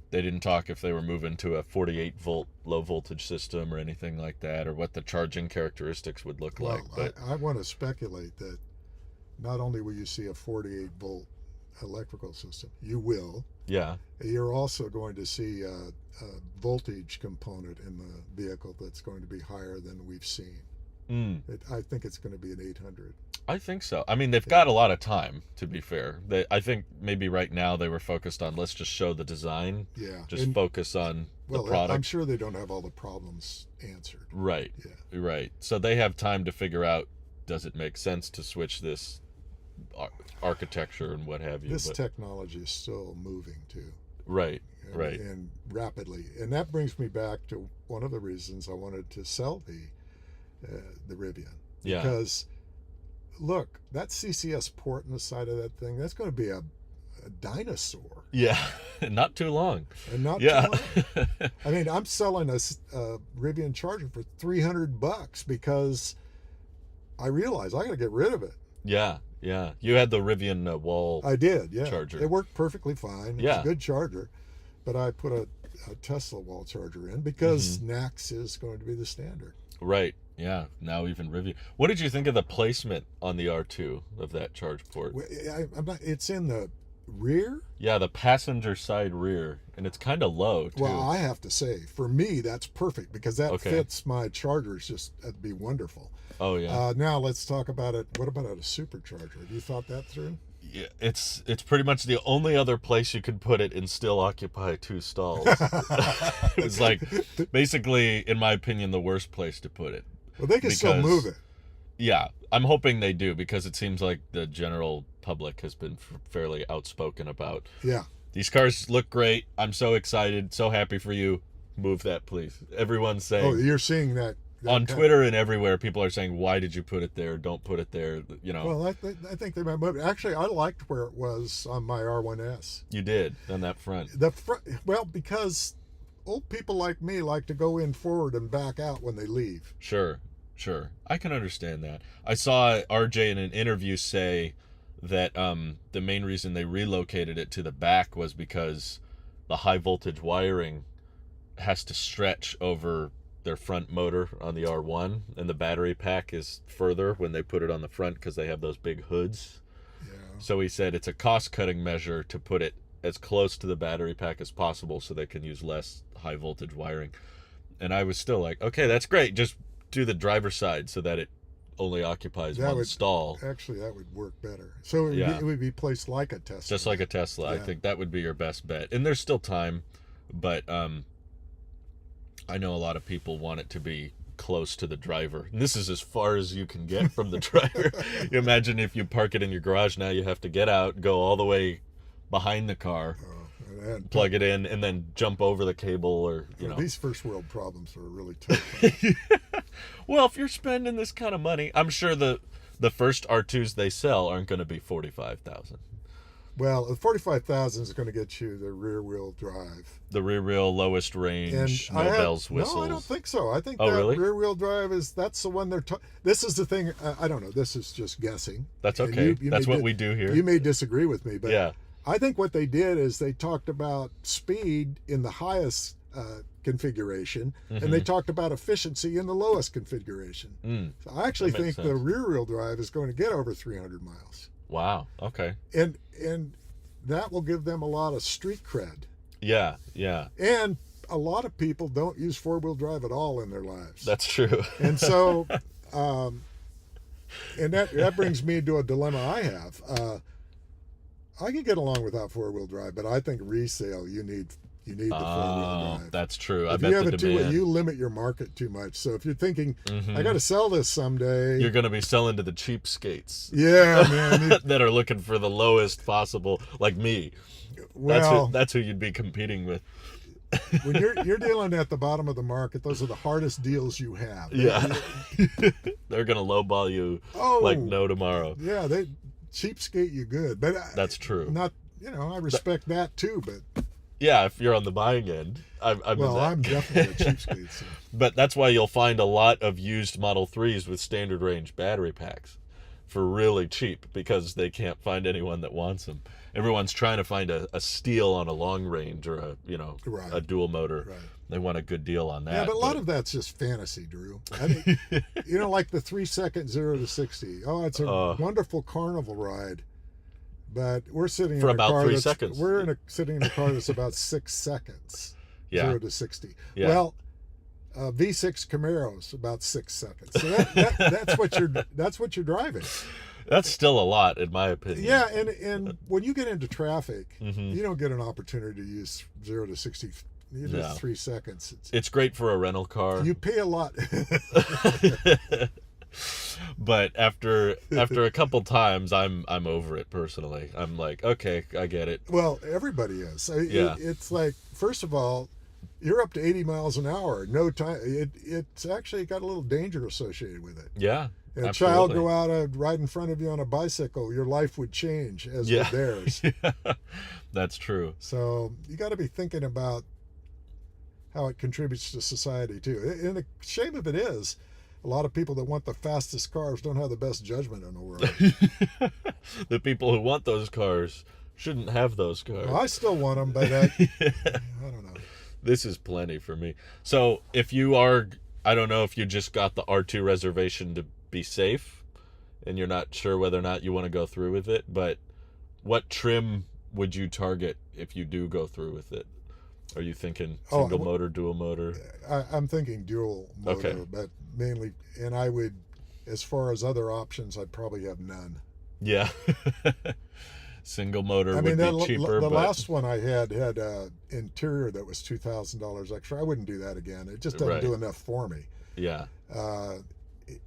They didn't talk if they were moving to a 48 volt low voltage system or anything like that, or what the charging characteristics would look like. But I want to speculate that not only will you see a 48 volt electrical system, you will. yeah, You're also going to see a voltage component in the vehicle that's going to be higher than we've seen. I think it's going to be an 800. I think so. I mean, they've got a lot of time, to be fair. I think maybe right now they were focused on, let's just show the design. Yeah. Just focus on the product. I'm sure they don't have all the problems answered. Right. Yeah. Right. So they have time to figure out, does it make sense to switch this architecture and what have you. This technology is still moving too. Right. Right. And rapidly. And that brings me back to one of the reasons I wanted to sell the Rivian. Yeah. Because look, that CCS port in the side of that thing, that's going to be a dinosaur. Yeah. Not too long. And not too long. I mean, I'm selling a Rivian charger for $300 because I realized I got to get rid of it. Yeah. Yeah. You had the Rivian wall. I did, yeah. Charger. It worked perfectly fine. Yeah. It's a good charger. But I put a Tesla wall charger in because NACS is going to be the standard. Right. Yeah. Now even Rivian. What did you think of the placement on the R2 of that charge port? It's in the rear. Yeah, the passenger side rear, and it's kind of low too. Well, I have to say, for me, that's perfect because that fits my chargers. That'd be wonderful. Oh yeah. Now let's talk about it. What about a supercharger? Have you thought that through? Yeah, it's pretty much the only other place you could put it and still occupy 2 stalls. It's like basically, in my opinion, the worst place to put it. Well, they can still move it. Yeah, I'm hoping they do, because it seems like the general public has been fairly outspoken about. Yeah. These cars look great. I'm so excited, so happy for you. Move that, please. Everyone's saying. Oh, you're seeing that on Twitter and everywhere. People are saying, "Why did you put it there? Don't put it there." Well, I think they might move it. Actually, I liked where it was on my R1S. You did on that front. Well, because old people like me like to go in forward and back out when they leave. Sure. I can understand that. I saw RJ in an interview say that the main reason they relocated it to the back was because the high voltage wiring has to stretch over their front motor on the R1, and the battery pack is further when they put it on the front because they have those big hoods. Yeah. So he said it's a cost-cutting measure to put it as close to the battery pack as possible so they can use less high voltage wiring. And I was still like, okay, that's great. Just do the driver's side so that it only occupies one stall. Actually, that would work better. So it would be placed like a Tesla. Just like a Tesla. Yeah. I think that would be your best bet. And there's still time, but I know a lot of people want it to be close to the driver. And this is as far as you can get from the driver. You imagine if you park it in your garage now, you have to get out, go all the way behind the car. And plug it in, and then jump over the cable, or you know. These first world problems are really tough. Well, if you're spending this kind of money, I'm sure the first R2s they sell aren't going to be 45,000. Well, the 45,000 is going to get you the rear wheel drive. The rear wheel, lowest range, And no bells, whistles. No, I don't think so. I think Oh, that really? rear wheel drive that's the one this is the thing. I don't know. This is just guessing. That's And okay. you That's may what we do here. You may disagree with me, but Yeah. I think what they did is they talked about speed in the highest configuration, and they talked about efficiency in the lowest configuration. So I actually That makes think the sense. rear wheel drive is going to get over 300 miles, Wow. Okay. and that will give them a lot of street cred. Yeah. Yeah. And a lot of people don't use four-wheel drive at all in their lives. That's true. And so, and that brings me to a dilemma I have. I can get along without four-wheel drive, but I think resale you need the four-wheel drive. That's true. I If bet you have the it too, demand. you limit your market too much. So if you're thinking, I got to sell this someday, You're going to be selling to the cheapskates yeah, man. that are looking for the lowest possible, like me. Well, That's who you'd be competing with. when you're dealing at the bottom of the market, those are the hardest deals you have. Yeah. They're going to lowball you like no tomorrow. Yeah, they cheapskate you good, but That's true. Not, I respect that too, but Yeah, if you're on the buying end. I'm definitely a cheapskate. So. But that's why you'll find a lot of used Model 3s with standard range battery packs for really cheap, because they can't find anyone that wants them. Everyone's trying to find a steal on a long range, or a dual motor. Right. They want a good deal on that. Yeah, but a lot of that's just fantasy, Drew. I mean, like the 3-second 0 to 60. Oh, it's a wonderful carnival ride. But we're sitting for in a about car 3 seconds. We're sitting in a car that's about 6 seconds. Yeah. 0 to 60. Yeah. Well, V6 Camaro's about 6 seconds. So that's what you're driving. That's still a lot, in my opinion. Yeah, and when you get into traffic, Mm-hmm. you don't get an opportunity to use 0 to 60. You No. just 3 seconds. It's great for a rental car. You pay a lot. But after a couple times, I'm over it personally. I'm like, okay, I get it. Well, everybody is. Yeah. It's like, first of all, you're up to 80 miles an hour. No time. It's actually got a little danger associated with it. Yeah. And a absolutely. child go out and ride in front of you on a bicycle, your life would change as would theirs. That's true. So you got to be thinking about how it contributes to society too. And the shame of it is, a lot of people that want the fastest cars don't have the best judgment in the world. The people who want those cars shouldn't have those cars. Well, I still want them, but I don't know. This is plenty for me. So if you are, I don't know if you just got the R2 reservation to be safe and you're not sure whether or not you want to go through with it, but what trim would you target if you do go through with it? Are you thinking single motor, dual motor? I'm thinking dual motor, Okay. but mainly, and I would, as far as other options, I'd probably have none. Yeah. Single motor I mean, would be cheaper. the but last one I had an interior that was $2,000 extra. I wouldn't do that again. It just doesn't Right. do enough for me. Yeah.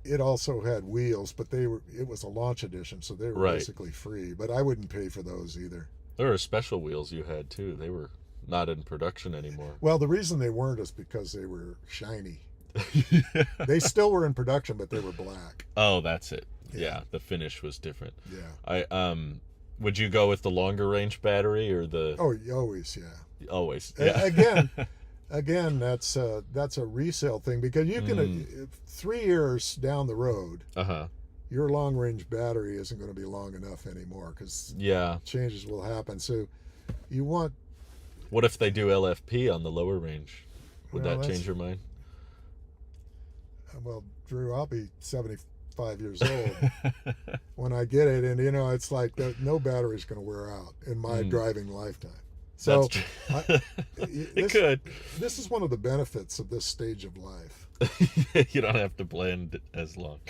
It also had wheels, but it was a launch edition, so they were Right. basically free. But I wouldn't pay for those either. There are special wheels you had too. They were not in production anymore. Well, the reason they weren't is because they were shiny. They still were in production, but they were black. Oh, that's it. Yeah. Yeah, the finish was different. Yeah. Would you go with the longer range battery or the Oh, always, yeah. always? Yeah. Again, that's a resale thing, because you can 3 years down the road, Uh-huh. your long range battery isn't going to be long enough anymore, because Yeah. changes will happen. So you want, What if they do LFP on the lower range? Would Well, that that's- change your mind? well, Drew, I'll be 75 years old when I get it, and it's like no battery's going to wear out in my driving lifetime. So That's true. It could. This is one of the benefits of this stage of life. You don't have to blend as long.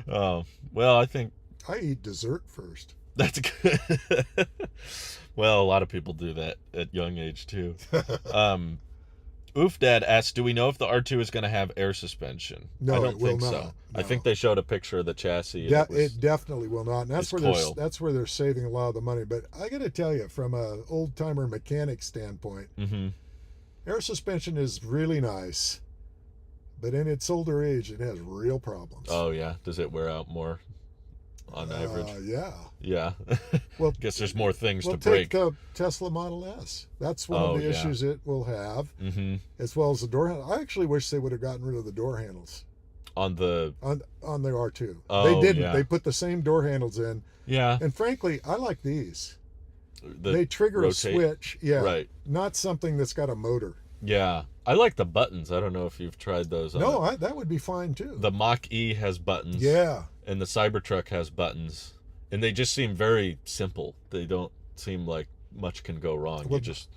Oh, well, I think I eat dessert first. that's good. Well, a lot of people do that at young age too. Oof Dad asks, do we know if the R2 is going to have air suspension? No, I don't it will think so. not. I No. think they showed a picture of the chassis. And It definitely will not. And it's coil. that's where they're saving a lot of the money. But I got to tell you, from a old timer mechanic standpoint, air suspension is really nice, but in its older age, it has real problems. Oh yeah, does it wear out more on average? Yeah. Yeah. Well, guess there's more things to take break. the Tesla Model S. That's one of the issues it will have, as well as the door handle. I actually wish they would have gotten rid of the door handles On the on the R2. Oh, they didn't. yeah. They put the same door handles in. Yeah. And frankly, I like these. The They trigger rotate. a switch. Yeah. Right. Not something that's got a motor. Yeah. I like the buttons. I don't know if you've tried those. No, that would be fine too. The Mach-E has buttons. Yeah. And the Cybertruck has buttons. And they just seem very simple. They don't seem like much can go wrong. Well, you just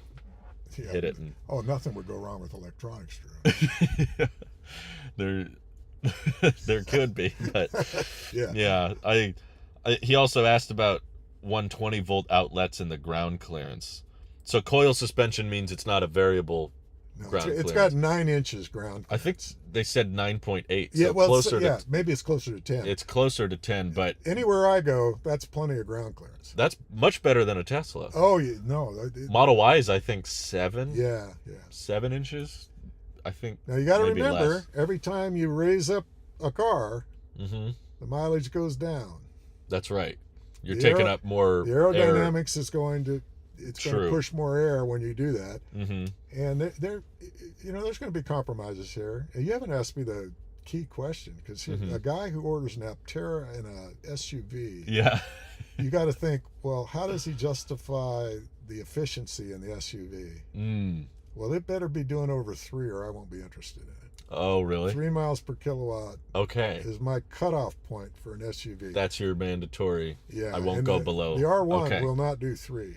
hit it. And... Oh, nothing would go wrong with electronics, Drew. There could be, but yeah. He also asked about 120 volt outlets in the ground clearance. So coil suspension means it's not a variable ground clearance. It's got 9 inches ground clearance. I think they said 9.8. Yeah, so well, closer to, maybe it's closer to 10. It's closer to 10, but anywhere I go, that's plenty of ground clearance. That's much better than a Tesla. Oh, no. Model Y is, I think, 7. Yeah. 7 inches. I think. Now you got to remember, less. every time you raise up a car, the mileage goes down. That's right. You're taking up more. The aerodynamics is going to. It's going to push more air when you do that. And there's going to be compromises here. And you haven't asked me the key question, because a guy who orders an Aptera and a SUV, you got to think, well, how does he justify the efficiency in the SUV? Well, it better be doing over 3, or I won't be interested in it. Oh, really? 3 miles per kilowatt. Okay. Is my cutoff point for an SUV. That's your mandatory. Yeah. I won't go below. The R1 will not do 3.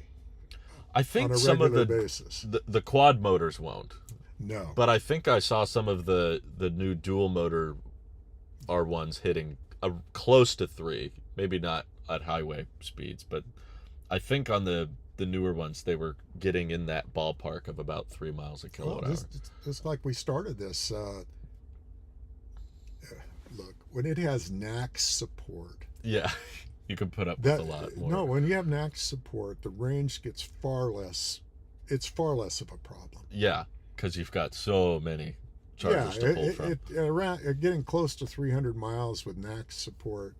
I think on a some of basis. The quad motors won't. No. But I think I saw some of the new dual motor R1s hitting close to 3. Maybe not at highway speeds, but I think on the newer ones they were getting in that ballpark of about 3 miles a kilowatt hour. Just like we started this. Look, when it has NACS support. Yeah. You can put up with a lot more. No, when you have NACS support, the range gets far less. It's far less of a problem. Yeah, because you've got so many chargers to pull from. Around getting close to 300 miles with NACS support,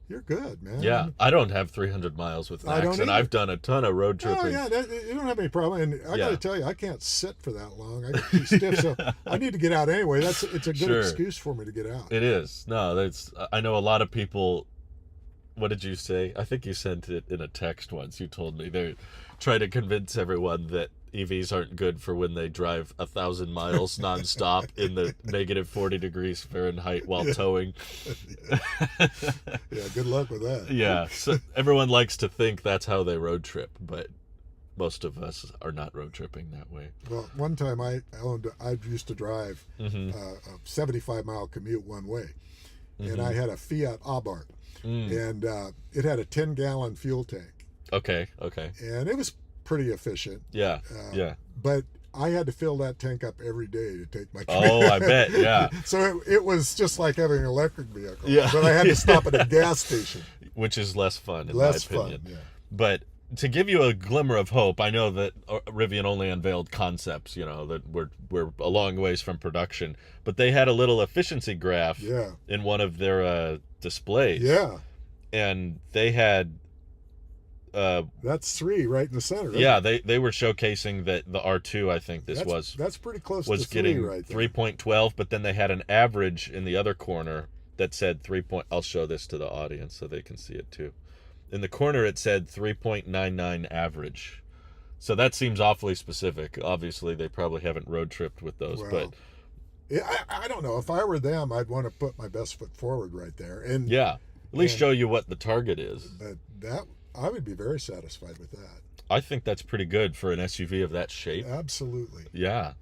you're good, man. Yeah, I don't have 300 miles with NACS, and I've done a ton of road tripping. Oh, yeah, you don't have any problem. And I got to tell you, I can't sit for that long. I get too stiff, so I need to get out anyway. It's a good excuse for me to get out. It is. No, I know a lot of people. What did you say? I think you sent it in a text once. You told me they try to convince everyone that EVs aren't good for when they drive 1,000 miles nonstop in the negative 40 degrees Fahrenheit while towing. Yeah, good luck with that. Yeah, so everyone likes to think that's how they road trip, but most of us are not road tripping that way. Well, one time I used to drive a 75-mile commute one way, and I had a Fiat Abarth. And it had a 10-gallon fuel tank. Okay. And it was pretty efficient. Yeah. But I had to fill that tank up every day to take my trip. Oh, I bet, yeah. So it was just like having an electric vehicle. Yeah. But I had to stop at a gas station. Which is less fun, in my opinion. Yeah. But to give you a glimmer of hope, I know that Rivian only unveiled concepts, that we're a long ways from production. But they had a little efficiency graph in one of their displays. Yeah. And they had that's 3 right in the center. Yeah, they were showcasing that the R2, I think that's pretty close to 3 getting right there. 3.12, but then they had an average in the other corner that said 3. I'll show this to the audience so they can see it too. In the corner it said 3.99 average. So that seems awfully specific. Obviously they probably haven't road tripped with those, but I don't know. If I were them, I'd want to put my best foot forward right there. And at least show you what the target is. But that I would be very satisfied with that. I think that's pretty good for an SUV of that shape. Absolutely. Yeah.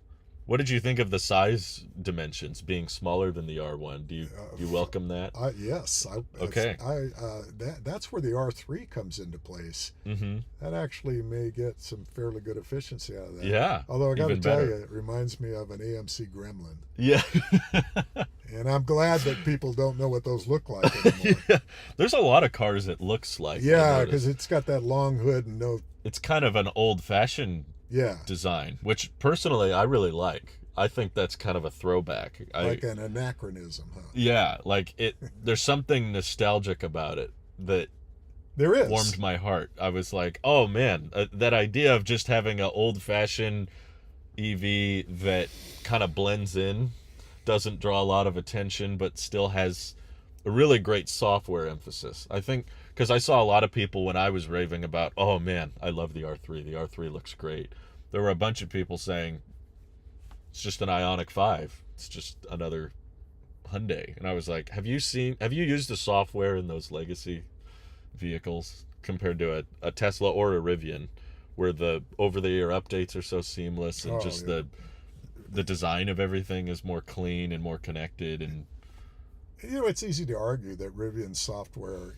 What did you think of the size dimensions being smaller than the R1? Do you welcome that? Yes. Okay. That's where the R3 comes into place. Mm-hmm. That actually may get some fairly good efficiency out of that. Yeah. Although I got to even tell better. you, it reminds me of an AMC Gremlin. Yeah. And I'm glad that people don't know what those look like anymore. Yeah. There's a lot of cars it looks like. Yeah, because it's got that long hood and no. It's kind of an old-fashioned design, which personally I really like. I think that's kind of a throwback. Like an anachronism, huh? Yeah, like there's something nostalgic about it that there is warmed my heart. I was like, oh man, that idea of just having an old-fashioned EV that kind of blends in, doesn't draw a lot of attention, but still has a really great software emphasis. I think because I saw a lot of people when I was raving about, oh man, I love the R3. The R3 looks great. There were a bunch of people saying it's just an Ioniq 5. It's just another Hyundai. And I was like, have you used the software in those legacy vehicles compared to a Tesla or a Rivian, where the over-the-air updates are so seamless and the design of everything is more clean and more connected? And it's easy to argue that Rivian's software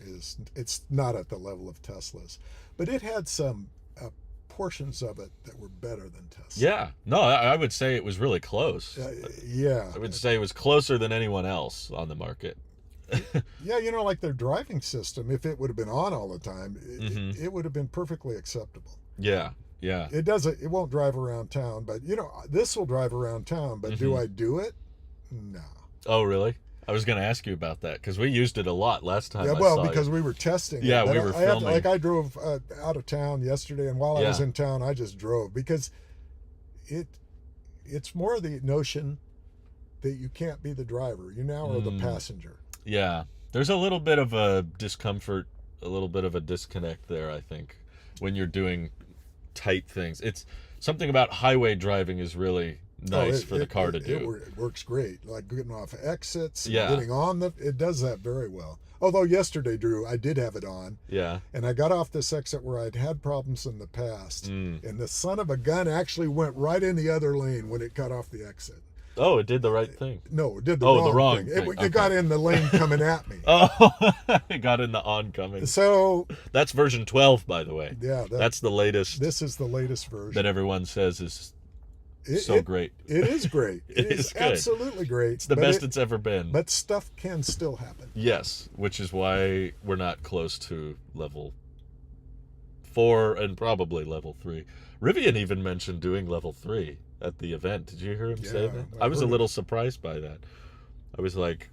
it's not at the level of Tesla's, but it had some portions of it that were better than Tesla. Yeah, no, I would say it was really close. Yeah, I would say it was closer than anyone else on the market. Yeah, like their driving system, if it would have been on all the time, it would have been perfectly acceptable. Yeah. Yeah. It won't drive around town, but this will drive around town, but do I do it? No. Oh, really? I was going to ask you about that because we used it a lot last time. Yeah, well, because we were testing. Yeah, we were filming. I drove out of town yesterday, and while I was in town, I just drove because it's more the notion that you can't be the driver. You now are the passenger. Yeah. There's a little bit of a discomfort, a little bit of a disconnect there, I think, when you're doing tight things. It's something about highway driving is really nice for the car to do. It works great, like getting off exits, getting on it does that very well. Although yesterday, Drew, I did have it on. Yeah. And I got off this exit where I'd had problems in the past, and the son of a gun actually went right in the other lane when it cut off the exit. Oh, it did the right thing. No, it did the wrong thing. It got in the lane coming at me. Oh, it got in the oncoming. So that's version 12, by the way. Yeah, that's the latest. This is the latest version that everyone says is great. It is great. It is absolutely great. It's the best it's ever been. But stuff can still happen. Yes, which is why we're not close to level 4 and probably level 3. Rivian even mentioned doing level 3 at the event. Did you hear him say that? I was a little surprised by that. I was like,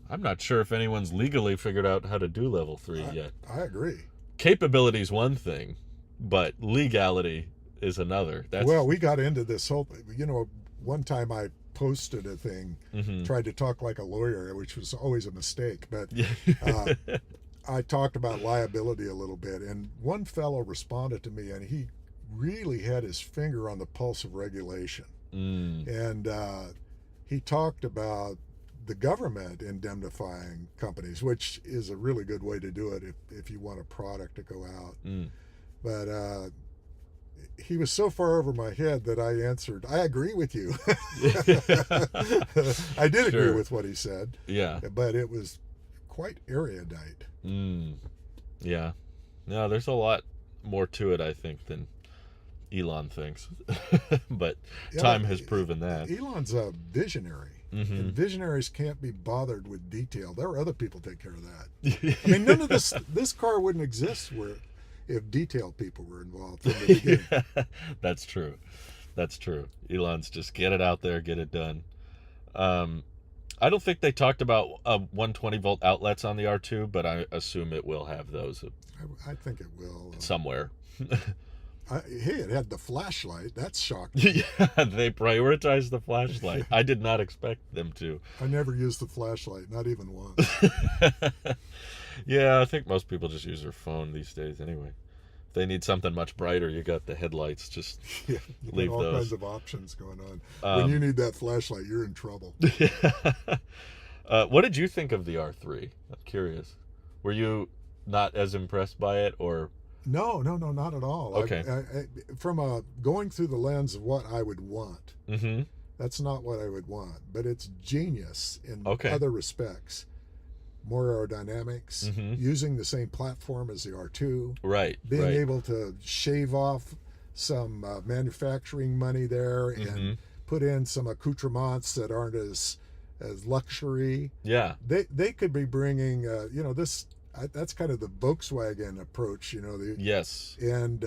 I'm not sure if anyone's legally figured out how to do level 3 yet. I agree. Capability is one thing, but legality is another. Well, we got into this whole, one time I posted a thing, tried to talk like a lawyer, which was always a mistake, but I talked about liability a little bit, and one fellow responded to me, and he really had his finger on the pulse of regulation. And he talked about the government indemnifying companies, which is a really good way to do it if you want a product to go out. But he was so far over my head that I answered, I agree with you. I did agree with what he said. Yeah. But it was quite erudite. Yeah. No, there's a lot more to it, I think, than Elon thinks. But time has proven that. Elon's a visionary. And visionaries can't be bothered with detail. There are other people take care of that. I mean, none of this car wouldn't exist if detail people were involved from the beginning. Yeah, that's true. That's true. Elon's just get it out there, get it done. I don't think they talked about 120 volt outlets on the R2, but I assume it will have those. I think it will. Somewhere. Hey, it had the flashlight. That's shocking. Yeah, they prioritized the flashlight. I did not expect them to. I never used the flashlight, not even once. Yeah, I think most people just use their phone these days anyway. If they need something much brighter, you got the headlights. Just leave all those. All kinds of options going on. When you need that flashlight, you're in trouble. What did you think of the R3? I'm curious. Were you not as impressed by it, or? No, not at all. Okay. From going through the lens of what I would want, That's not what I would want, but it's genius in Okay. other respects. More aerodynamics, using the same platform as the R2, Right. being right. able to shave off some manufacturing money there and put in some accoutrements that aren't as luxury. Yeah. They could be bringing this. That's kind of the Volkswagen approach, Yes. and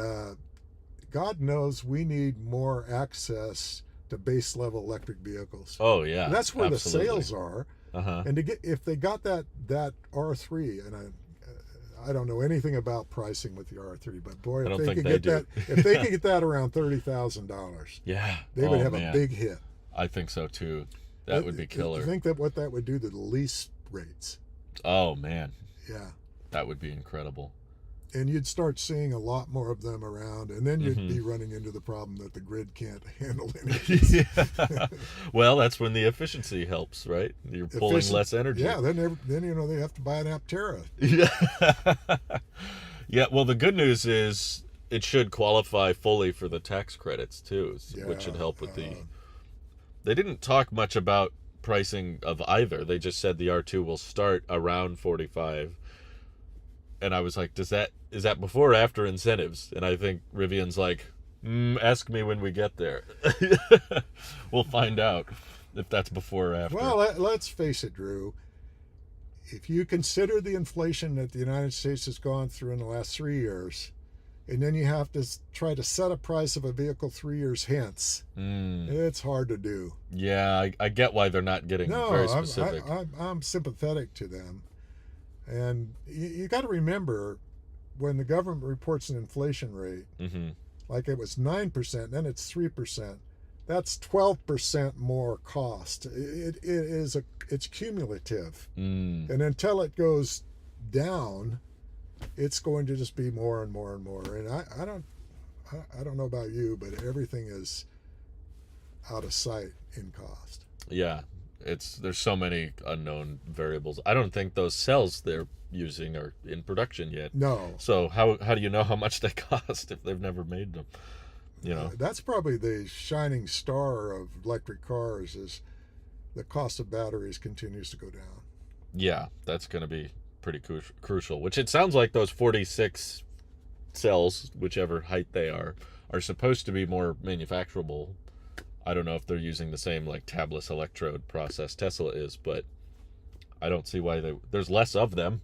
God knows we need more access to base level electric vehicles. Oh yeah. And that's where absolutely. the sales are. Uh-huh. And if they got that R3, and I don't know anything about pricing with the R3, but boy, I don't if they think could they get do. that, if they could get that around $30,000, Yeah. they would have man. a big hit. I think so too. That would be killer. I think that what that would do to the lease rates. Oh man. Yeah. That would be incredible. And you'd start seeing a lot more of them around, and then you'd be running into the problem that the grid can't handle any of these. Yeah. Well, that's when the efficiency helps, right? You're pulling less energy. Yeah, then they have to buy an Aptera. Yeah. Yeah, well, the good news is it should qualify fully for the tax credits too, which should help with the... They didn't talk much about pricing of either. They just said the R2 will start around 45. And I was like, is that before or after incentives? And I think Rivian's like, ask me when we get there. We'll find out if that's before or after. Well, let's face it, Drew. If you consider the inflation that the United States has gone through in the last 3 years, and then you have to try to set a price of a vehicle 3 years hence, it's hard to do. Yeah, I get why they're not getting very specific. I'm sympathetic to them. And you got to remember, when the government reports an inflation rate, like it was 9%, then it's 3%. That's 12% more cost. It's cumulative, and until it goes down, it's going to just be more and more and more. And I don't know about you, but everything is out of sight in cost. Yeah. There's so many unknown variables. I don't think those cells they're using are in production yet. No. So how do you know how much they cost if they've never made them? That's probably the shining star of electric cars, is the cost of batteries continues to go down. Yeah, that's going to be pretty crucial. Which it sounds like those 46 cells, whichever height they are supposed to be more manufacturable. I don't know if they're using the same like tabless electrode process Tesla is, but I don't see why there's less of them.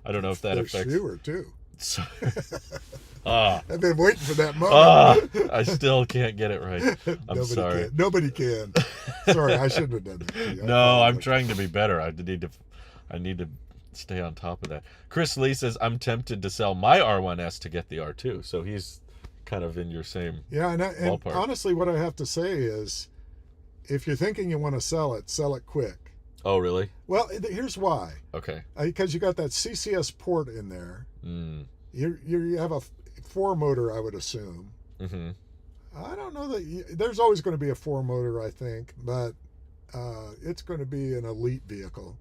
I don't know if that There's affects. fewer too. So, I've been waiting for that moment. I still can't get it right. I'm sorry. Nobody can. Sorry, I shouldn't have done that. No, I'm trying to be better. I need to stay on top of that. Chris Lee says I'm tempted to sell my R1S to get the R2. So he's kind of in your same and ballpark. Honestly, what I have to say is, if you're thinking you want to sell it quick. Oh, really? Well, here's why. Okay. Because you got that CCS port in there. You have a 4-motor, I would assume. I don't know that there's always going to be a 4-motor, I think, but it's going to be an elite vehicle.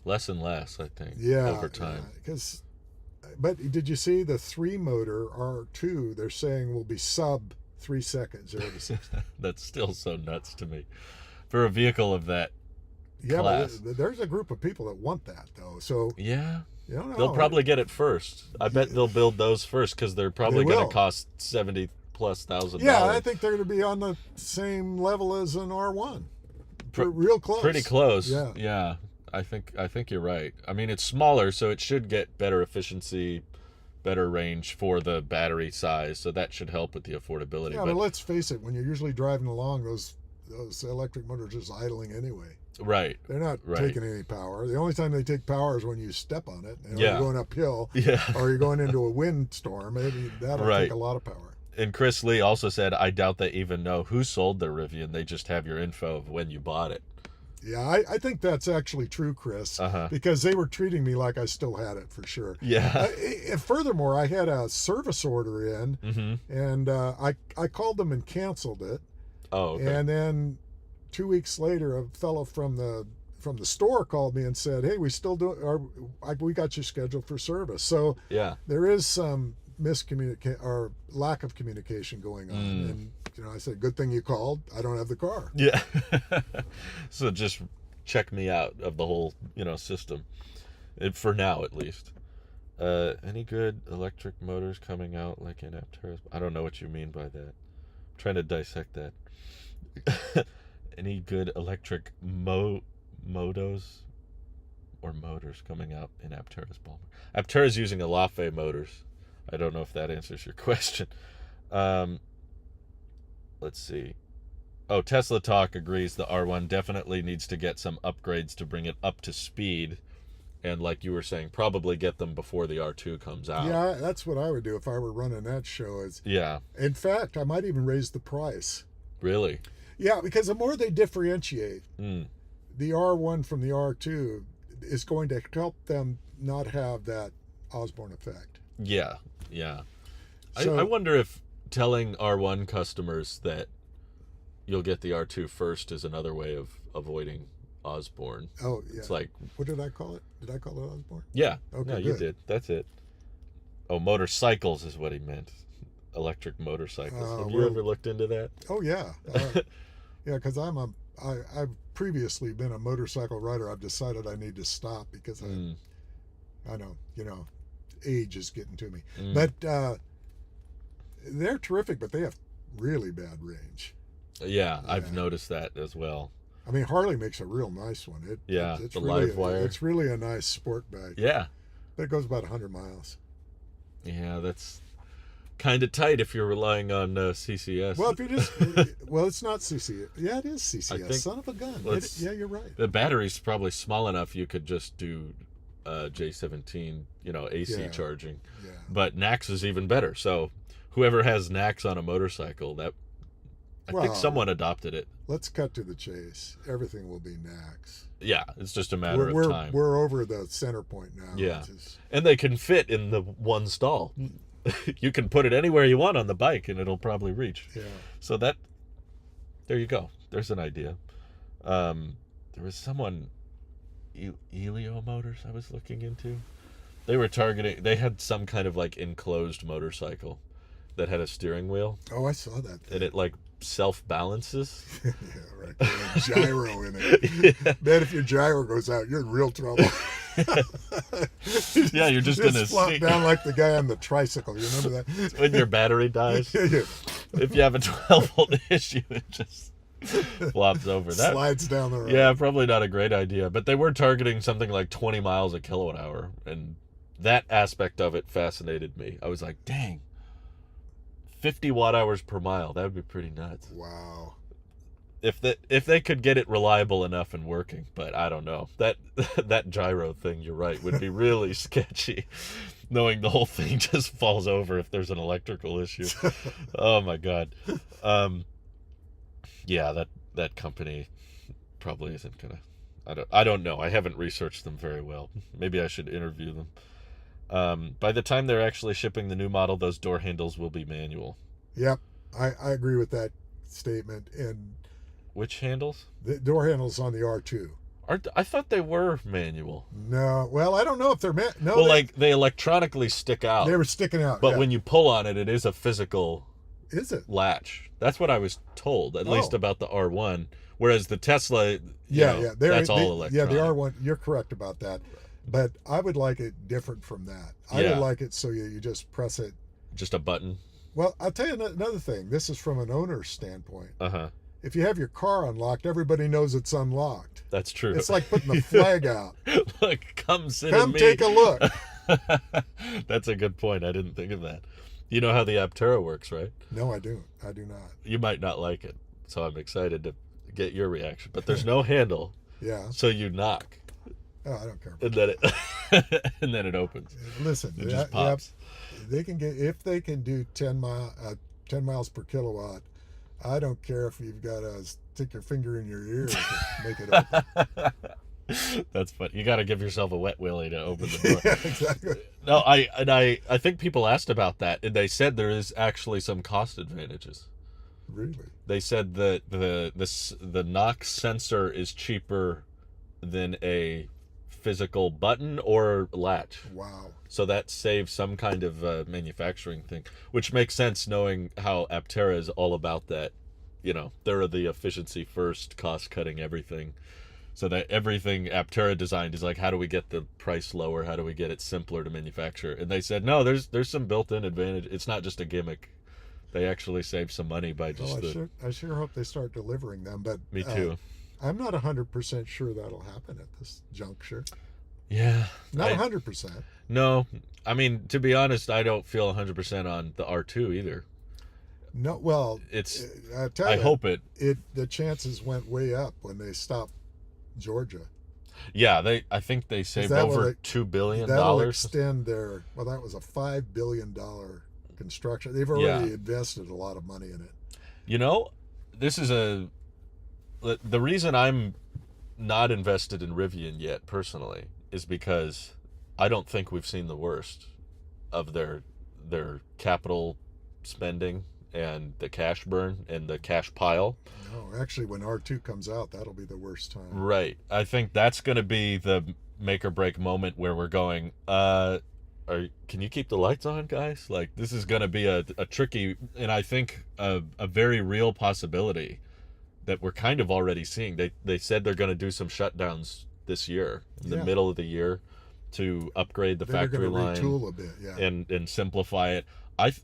Less and less, I think. Yeah, over time. But did you see the 3-motor R2? They're saying will be sub 3 seconds, 0 to 60. That's still so nuts to me for a vehicle of that Yeah, class. but there's a group of people that want that though. So yeah, you don't know. they'll probably get it first. I bet they'll build those first because they're probably going to cost $70,000+. Yeah, I think they're going to be on the same level as an R1. Real close. Pretty close. Yeah. Yeah. I think you're right. I mean, it's smaller, so it should get better efficiency, better range for the battery size. So that should help with the affordability. Yeah, but let's face it, when you're usually driving along, those electric motors are just idling anyway. Right. They're not taking any power. The only time they take power is when you step on it. And you're going uphill. Yeah. Or you're going into a windstorm. Maybe that'll take a lot of power. And Chris Lee also said, I doubt they even know who sold their Rivian. They just have your info of when you bought it. Yeah, I think that's actually true, Chris, because they were treating me like I still had it for sure. Yeah. And furthermore, I had a service order in, and I called them and canceled it. Oh, okay. And then 2 weeks later, a fellow from the store called me and said, "Hey, we got you scheduled for service." So there is some miscommunication or lack of communication going on, and I said, good thing you called. I don't have the car. Yeah. So just check me out of the whole, system. For now, at least. Any good electric motors coming out like in Aptera? I don't know what you mean by that. I'm trying to dissect that. Any good electric motos or motors coming out in Aptera's ballpark? Aptera's using Alafe motors. I don't know if that answers your question. Let's see. Oh, Tesla Talk agrees the R1 definitely needs to get some upgrades to bring it up to speed. And like you were saying, probably get them before the R2 comes out. Yeah, that's what I would do if I were running that show. Yeah. In fact, I might even raise the price. Really? Yeah, because the more they differentiate, the R1 from the R2 is going to help them not have that Osborne effect. Yeah, yeah. So, I wonder if telling R1 customers that you'll get the R2 first is another way of avoiding Osborne. Oh, yeah. It's like, what did I call it? Did I call it Osborne? Yeah. Okay, no, you did. That's it. Oh, motorcycles is what he meant. Electric motorcycles. Have you ever looked into that? Oh, yeah. Yeah, because I've previously been a motorcycle rider. I've decided I need to stop because I know, age is getting to me. But they're terrific, but they have really bad range. Yeah, I've noticed that as well. I mean, Harley makes a real nice one. It's the really, live wire. It's really a nice sport bike. Yeah. But it goes about 100 miles. Yeah, that's kind of tight if you're relying on CCS. Well, if you just, it's not CCS. Yeah, it is CCS. Son of a gun. Yeah, you're right. The battery's probably small enough you could just do J17, AC charging. Yeah. But NACS is even better. So whoever has NACS on a motorcycle, I think someone adopted it. Let's cut to the chase. Everything will be NACS. Yeah, it's just a matter of time. We're over the center point now. Yeah, and they can fit in the one stall. You can put it anywhere you want on the bike, and it'll probably reach. Yeah. So there you go. There's an idea. There was someone, Elio Motors, I was looking into. They were targeting. They had some kind of like enclosed motorcycle that had a steering wheel. Oh, I saw that. And it like self-balances. Yeah, right. There's a gyro in it. Yeah. Man, if your gyro goes out, you're in real trouble. Yeah, you're just in a flop seat. down like the guy on the tricycle. You remember that? When your battery dies. Yeah. If you have a 12-volt issue, it just flops over. That slides down the road. Yeah, probably not a great idea. But they were targeting something like 20 miles a kilowatt hour, and that aspect of it fascinated me. I was like, dang. 50 watt hours per mile. That would be pretty nuts. Wow. If they could get it reliable enough and working, but I don't know. That gyro thing, you're right, would be really sketchy. Knowing the whole thing just falls over if there's an electrical issue. Oh my god. Yeah, that company probably isn't gonna. I don't know. I haven't researched them very well. Maybe I should interview them. By the time they're actually shipping the new model, those door handles will be manual. Yep, I agree with that statement. And which handles? The door handles on the R2. I thought they were manual. No, well, I don't know if they're no. Well, they electronically stick out. They were sticking out. But when you pull on it, it is a physical. Is it? Latch. That's what I was told, at least about the R1. Whereas the Tesla, that's all electronic. Yeah, the R1. You're correct about that. But I would like it different from that. I would like it so you just press it. Just a button. Well, I'll tell you another thing. This is from an owner's standpoint. Uh-huh. If you have your car unlocked, everybody knows it's unlocked. That's true. It's like putting the flag out. Look, come take a look. That's a good point. I didn't think of that. You know how the Aptera works, right? No, I do. I do not. You might not like it, so I'm excited to get your reaction. But there's no handle. Yeah. So you knock. Oh, I don't care. And then it opens. Listen, it just pops. They can get if they can do 10 miles per kilowatt. I don't care if you've got to stick your finger in your ear to make it open. That's funny. You got to give yourself a wet willy to open the door. Yeah, exactly. No, I think people asked about that, and they said there is actually some cost advantages. Really? They said that the knock sensor is cheaper than a physical button or latch. Wow. So that saves some kind of manufacturing thing, which makes sense knowing how Aptera is all about that. You know, they're the efficiency first, cost cutting everything. So that everything Aptera designed is like, how do we get the price lower? How do we get it simpler to manufacture? And they said, no, there's some built-in advantage. It's not just a gimmick. They actually save some money by just I sure hope they start delivering them. But Me too. I'm not 100% sure that'll happen at this juncture. Yeah. Not 100%. No. I mean, to be honest, I don't feel 100% on the R2 either. No, well, It's. I tell I you, hope it. The chances went way up when they stopped Georgia. Yeah, I think they saved over $2 billion. That'll extend their. Well, that was a $5 billion construction. They've already invested a lot of money in it. You know, this is the reason I'm not invested in Rivian yet personally is because I don't think we've seen the worst of their capital spending and the cash burn and the cash pile. No, actually, when R2 comes out, that'll be the worst time. Right. I think that's going to be the make or break moment where we're going, can you keep the lights on, guys? Like, this is going to be a tricky, and I think a very real possibility that we're kind of already seeing. They said they're going to do some shutdowns this year, in the middle of the year, to upgrade the factory line. They're going to retool a bit, yeah. And simplify it.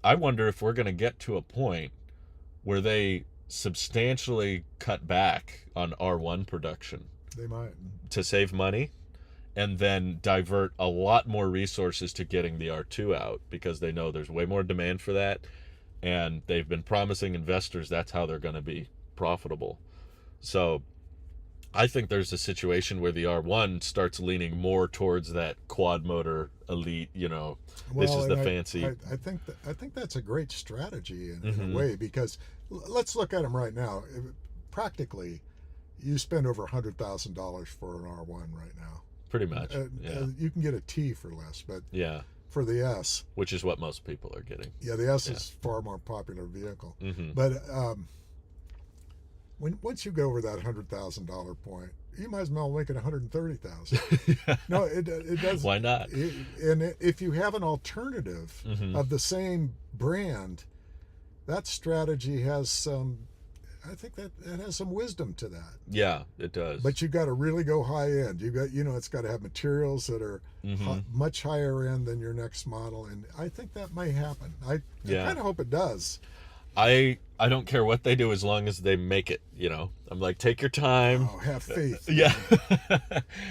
I wonder if we're going to get to a point where they substantially cut back on R1 production. They might. To save money, and then divert a lot more resources to getting the R2 out, because they know there's way more demand for that, and they've been promising investors that's how they're going to be profitable. So I think there's a situation where the R1 starts leaning more towards that quad motor elite, this is the fancy. I think that's a great strategy in a way, because let's look at them right now. Practically, you spend over $100,000 for an R1 right now. Pretty much. You can get a T for less, but yeah, for the S, which is what most people are getting. Yeah, the S is far more popular vehicle. Mm-hmm. But once you go over that $100,000 point, you might as well make it $130,000. Yeah. No, it does. Why not? And if you have an alternative of the same brand, that strategy has some. I think that it has some wisdom to that. Yeah, it does. But you got to really go high end. You got, it's got to have materials that are much higher end than your next model, and I think that may happen. I kind of hope it does. I don't care what they do as long as they make it. I'm like, take your time. Oh, have faith. Yeah.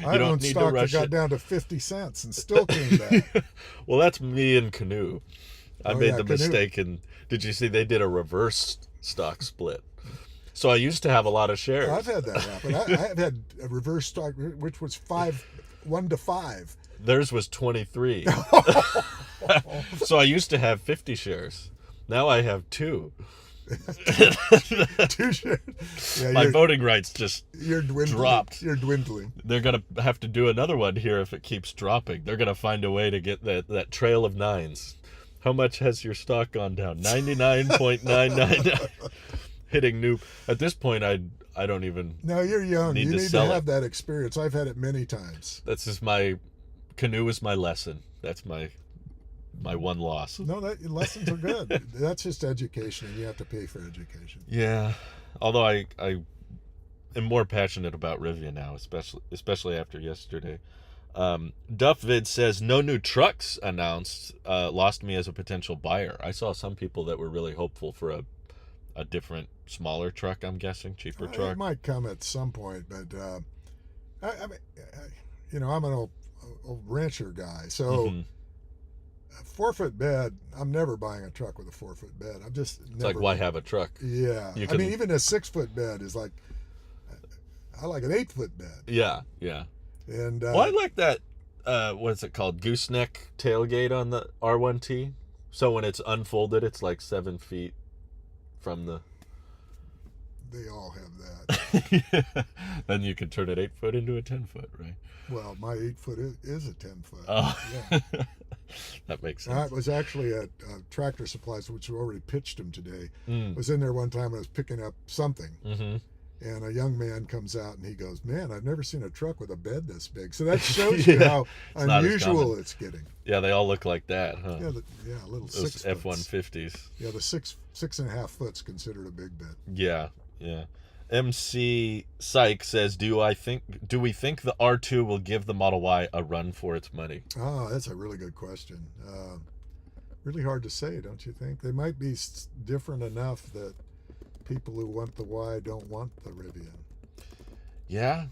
I own stock that got down to 50 cents and still came back. Well, that's me and Canoe. I made the Canoe. mistake, and did you see they did a reverse stock split? So I used to have a lot of shares. I've had that happen. I've had a reverse stock, which was 1 to 5. Theirs was 23. So I used to have 50 shares. Now I have 2. 2 shares. Yeah, my voting rights just dropped. You're dwindling. They're going to have to do another one here if it keeps dropping. They're going to find a way to get that trail of 9s. How much has your stock gone down? 99.999. Hitting new. At this point, I don't even. No, you're young. You need to have it. that experience. I've had it many times. That's just Canoe is my lesson. That's my one loss. No, lessons are good. That's just education, and you have to pay for education. Yeah, although I am more passionate about Rivian now, especially after yesterday. Duffvid says no new trucks announced. Lost me as a potential buyer. I saw some people that were really hopeful for a different, smaller truck. I'm guessing cheaper truck. It might come at some point, but I mean, I'm an old rancher guy, so. A 4-foot bed, I'm never buying a truck with a 4-foot bed. I'm just never. It's like, why have a truck? Yeah. I mean, even a 6-foot bed is like, I like an 8-foot bed. Yeah. And I like that, what's it called? Gooseneck tailgate on the R1T. So when it's unfolded, it's like 7 feet from the. They all have that. Then you can turn an 8-foot into a 10-foot, right? Well, my 8-foot is a 10-foot. Oh. Yeah. That makes sense. I was actually at Tractor Supplies, which we already pitched them today. Was in there one time when I was picking up something. And a young man comes out and he goes, "Man, I've never seen a truck with a bed this big." So that shows you how It's not as unusual common. it's getting. Yeah, they all look like that, huh? Yeah, little Those 6 foots. F-150s. Yeah, the 6.5 foot's considered a big bed. Yeah, yeah. MC Syke says, do we think the R2 will give the Model Y a run for its money? Oh, that's a really good question. Really hard to say, don't you think? They might be different enough that people who want the Y don't want the Rivian. Yeah,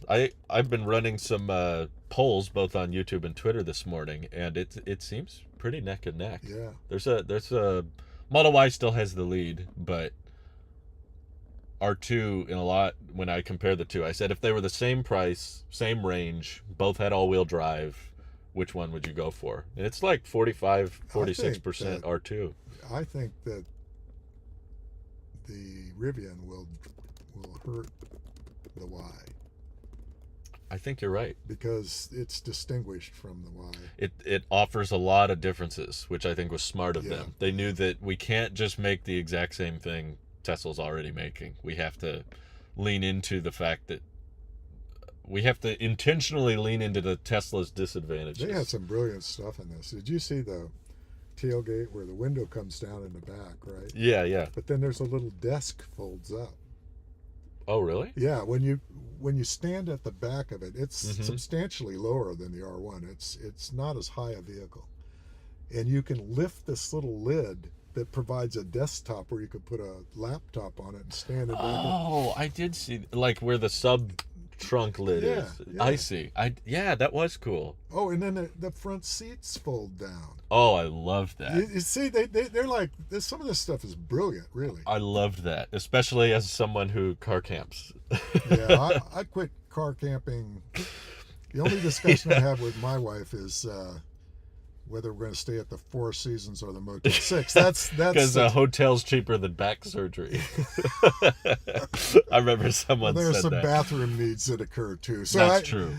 I've been running some polls both on YouTube and Twitter this morning, and it seems pretty neck and neck. Yeah. There's a Model Y still has the lead, but R2 in a lot, when I compare the two, I said if they were the same price, same range, both had all-wheel drive, which one would you go for? And it's like 46% R2. I think that the Rivian will hurt the Y. I think you're right. Because it's distinguished from the Y. It offers a lot of differences, which I think was smart of Yeah. them. They knew that we can't just make the exact same thing Tesla's already making. We have to lean into the fact that we have to intentionally lean into the Tesla's disadvantages. They had some brilliant stuff in this. Did you see the tailgate where the window comes down in the back, right? Yeah, yeah. But then there's a little desk folds up. Oh, really? Yeah, when you stand at the back of it, it's Mhm. substantially lower than the R1. It's not as high a vehicle. And you can lift this little lid that provides a desktop where you could put a laptop on it and stand it back up. Oh, I did see, like where the sub trunk lid Yeah, is. yeah. I see. Yeah, that was cool. Oh, and then the front seats fold down. Oh, I loved that. You see, they're like, some of this stuff is brilliant, really. I loved that, especially as someone who car camps. Yeah, I quit car camping. The only discussion I have with my wife is whether we're going to stay at the Four Seasons or the Motel 6. That's Because a hotel's cheaper than back surgery. I remember someone there's said some that. bathroom needs that occur too. So That's true.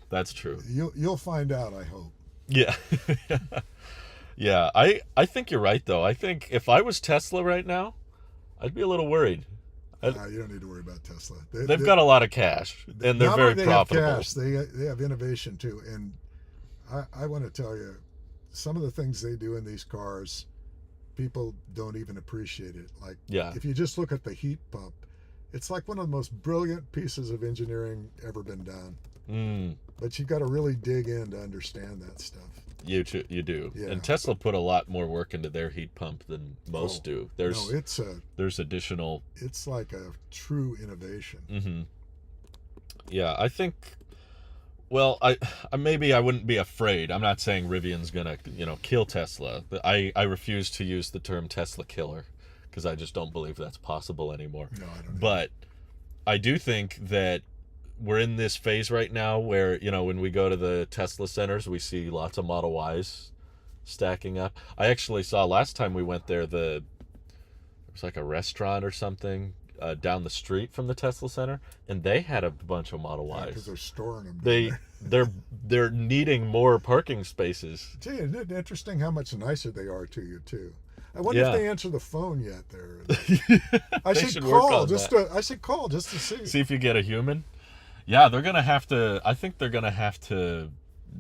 That's true. You'll find out, I hope. Yeah. Yeah, I think you're right, though. I think if I was Tesla right now, I'd be a little worried. You don't need to worry about Tesla. They've got a lot of cash, and they're not very only profitable. Have cash, they have innovation too. And I want to tell you, some of the things they do in these cars, people don't even appreciate it. Like, Yeah. if you just look at the heat pump, it's like one of the most brilliant pieces of engineering ever been done. But you've got to really dig in to understand that stuff. You do. Yeah. And Tesla put a lot more work into their heat pump than most do. There's additional. It's like a true innovation. Mm-hmm. Yeah, I think. Well, I maybe I wouldn't be afraid. I'm not saying Rivian's gonna kill Tesla. I refuse to use the term Tesla killer because I just don't believe that's possible anymore. No, I don't. But I do think that we're in this phase right now where, when we go to the Tesla centers, we see lots of Model Ys stacking up. I actually saw last time we went there, it was like a restaurant or something down the street from the Tesla center, and they had a bunch of Model Ys. Because they're storing them. They're needing more parking spaces. Gee, isn't it interesting how much nicer they are to you too? I wonder if they answer the phone yet. I should call just to see. See if you get a human. Yeah, they're gonna have to. I think they're gonna have to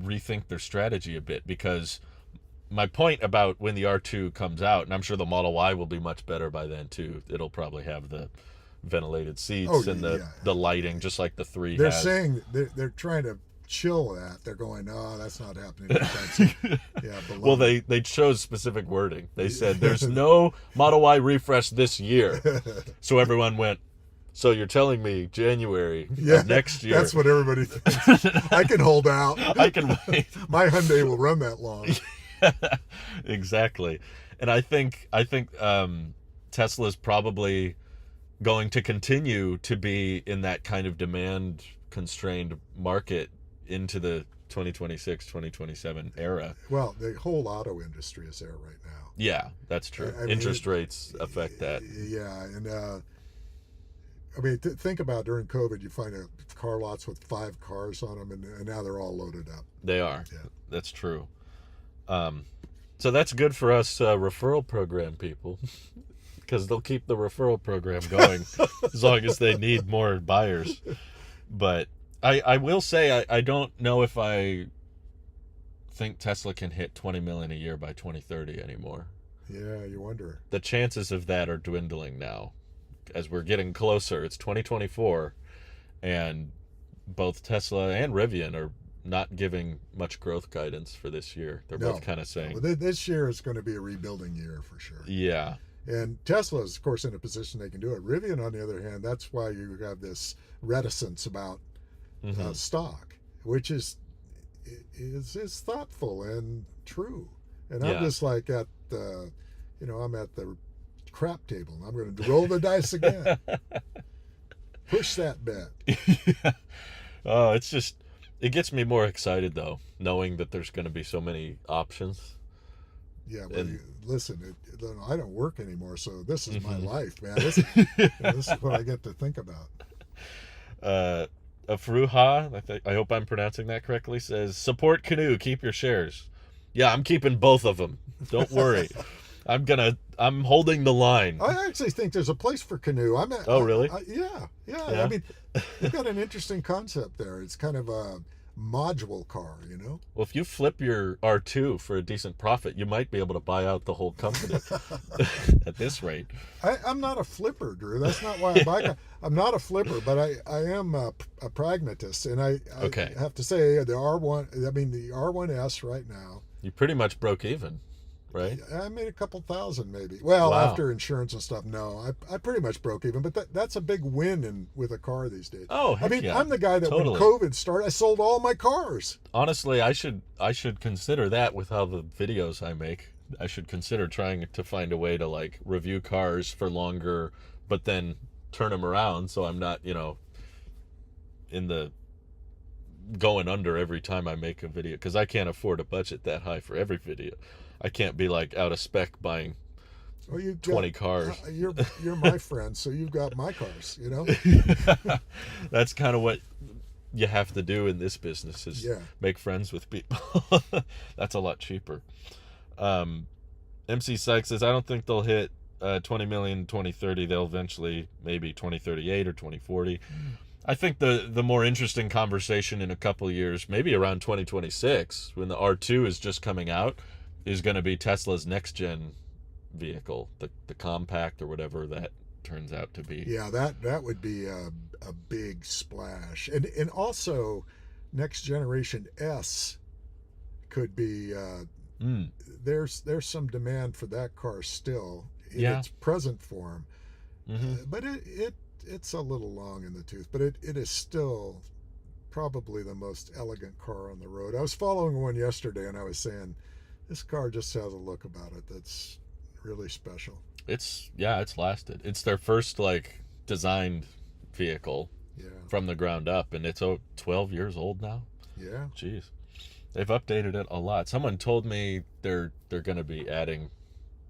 rethink their strategy a bit, because my point about when the R2 comes out, and I'm sure the Model Y will be much better by then too. It'll probably have the ventilated seats and the lighting, just like the 3 They're has. saying they're trying to chill that. They're going, no, that's not happening. Yeah. Well, they chose specific wording. They said there's no Model Y refresh this year, so everyone went. So you're telling me January of next year? That's what everybody thinks. I can hold out. I can wait. My Hyundai will run that long. Exactly. And I think Tesla's probably going to continue to be in that kind of demand constrained market into the 2026, 2027 era. Well, the whole auto industry is there right now. Yeah, that's true. Interest rates affect that. Yeah, and think about during COVID, you find car lots with 5 cars on them, and now they're all loaded up. They are. Yeah. That's true. So that's good for us referral program people. because they'll keep the referral program going as long as they need more buyers. But I will say I don't know if I think Tesla can hit 20 million a year by 2030 anymore. Yeah, you wonder. The chances of that are dwindling now as we're getting closer. It's 2024, and both Tesla and Rivian are not giving much growth guidance for this year. They're both kind of saying this year is going to be a rebuilding year for sure. Yeah. And Tesla is, of course, in a position they can do it. Rivian, on the other hand, that's why you have this reticence about stock, which is thoughtful and true. And I'm just like at the, I'm at the crap table. I'm going to roll the dice again. Push that bet. Yeah. Oh, it gets me more excited though, knowing that there's going to be so many options. Yeah, but listen, I don't work anymore, so this is my life, man. This is what I get to think about. Afruha, I hope I'm pronouncing that correctly, says, support Canoe, keep your shares. Yeah, I'm keeping both of them. Don't worry. I'm holding the line. I actually think there's a place for Canoe. Oh, really? Yeah. I mean, they've got an interesting concept there. It's kind of a module car, Well, if you flip your R2 for a decent profit, you might be able to buy out the whole company at this rate. I'm not a flipper, Drew. That's not why I buy. I'm not a flipper, but I am a pragmatist, and I have to say the R1S right now. You pretty much broke even, right? I made a couple thousand maybe. Well, after insurance and stuff, no. I pretty much broke even, but that's a big win with a car these days. Oh, heck yeah. I'm the guy that when COVID started, I sold all my cars. Honestly, I should consider that with how the videos I make. I should consider trying to find a way to like review cars for longer, but then turn them around so I'm not, in the going under every time I make a video, because I can't afford a budget that high for every video. I can't be like out of spec buying 20 cars. You're my friend, so you've got my cars, That's kind of what you have to do in this business is make friends with people. That's a lot cheaper. MC Sykes says, I don't think they'll hit 20 million in 2030. They'll eventually maybe 2038 or 2040. I think the more interesting conversation in a couple of years, maybe around 2026, when the R2 is just coming out, is going to be Tesla's next gen vehicle, the compact or whatever that turns out to be. Yeah, that would be a big splash, and also next generation S could be. There's some demand for that car still in its present form, but it's a little long in the tooth, but it is still probably the most elegant car on the road. I was following one yesterday, and I was saying, this car just has a look about it that's really special. It's lasted. It's their first like designed vehicle from the ground up, and it's 12 years old now. Yeah. Jeez. They've updated it a lot. Someone told me they're going to be adding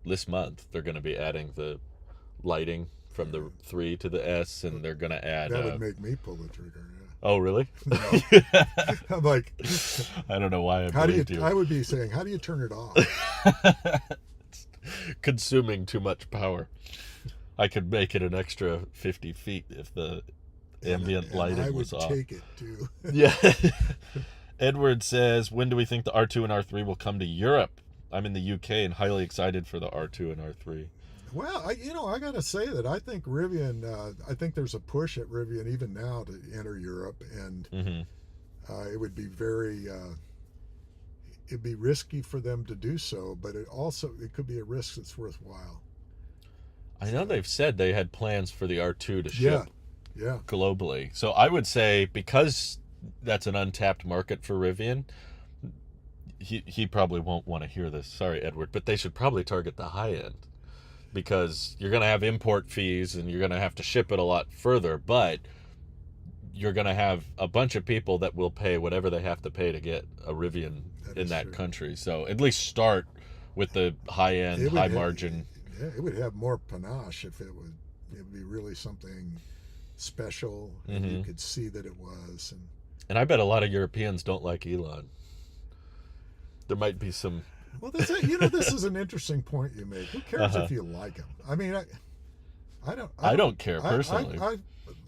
this month. They're going to be adding the lighting from the 3 to the S, and they're going to add. That would make me pull the trigger. Yeah. Oh, really? No. I'm like, I don't know why I believed you. I would be saying, how do you turn it off? It's consuming too much power. I could make it an extra 50 feet if the ambient lighting was off. I would take it too. Yeah. Edward says, when do we think the R2 and R3 will come to Europe? I'm in the UK and highly excited for the R2 and R3. Well, I got to say that I think Rivian, I think there's a push at Rivian even now to enter Europe, and it would be it'd be risky for them to do so, but it could be a risk that's worthwhile. I know they've said they had plans for the R2 to ship globally. So I would say, because that's an untapped market for Rivian, he probably won't want to hear this. Sorry, Edward, but they should probably target the high end, because you're going to have import fees and you're going to have to ship it a lot further, but you're going to have a bunch of people that will pay whatever they have to pay to get a Rivian in that country. So at least start with the high end, high margin. Yeah, it would have more panache if it would be really something special, and you could see that it was. And I bet a lot of Europeans don't like Elon. There might be some. Well, this is an interesting point you make. Who cares if you like him? I mean, I don't care personally. I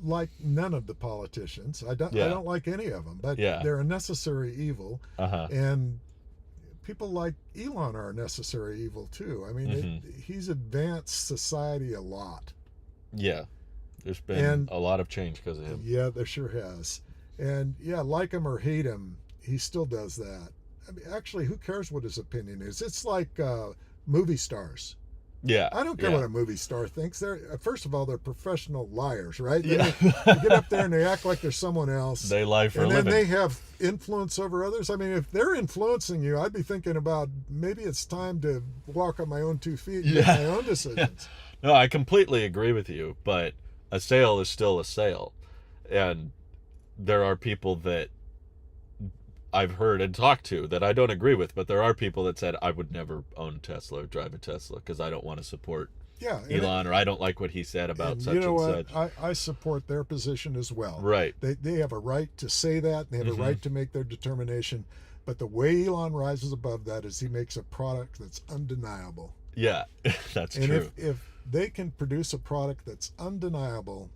like none of the politicians. I Yeah. don't like any of them, but Yeah. they're a necessary evil. Uh-huh. And people like Elon are a necessary evil too. I mean, he's advanced society a lot. Yeah. There's been a lot of change because of him. Yeah, there sure has. And yeah, like him or hate him, he still does that. I mean, actually, who cares what his opinion is? It's like movie stars. Yeah. I don't care what a movie star thinks. First of all, they're professional liars, right? Yeah. They get up there and they act like they're someone else. They lie for a living. And then they have influence over others. I mean, if they're influencing you, I'd be thinking about maybe it's time to walk on my own 2 feet and make my own decisions. No, I completely agree with you, but a sale is still a sale. And there are people that I've heard and talked to that I don't agree with, but there are people that said I would never own Tesla or drive a Tesla because I don't want to support Elon, or I don't like what he said about such and such. I support their position as well. Right. They have a right to say that, and they have a right to make their determination. But the way Elon rises above that is he makes a product that's undeniable. Yeah, that's true. And if they can produce a product that's undeniable,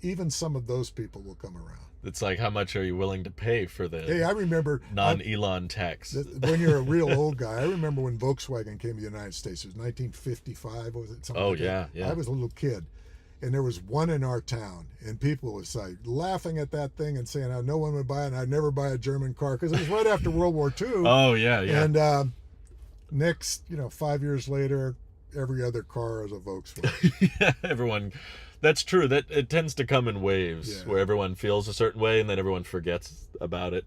even some of those people will come around. It's like, how much are you willing to pay for the I remember non-Elon tax? When you're a real old guy, I remember when Volkswagen came to the United States. It was 1955, was it? Something like that. Yeah. I was a little kid, and there was one in our town, and people was like laughing at that thing and saying, no one would buy it, and I'd never buy a German car, because it was right after World War II. Oh, yeah. And next, 5 years later, every other car is a Volkswagen. Yeah, everyone... That's true. That it tends to come in waves where everyone feels a certain way and then everyone forgets about it.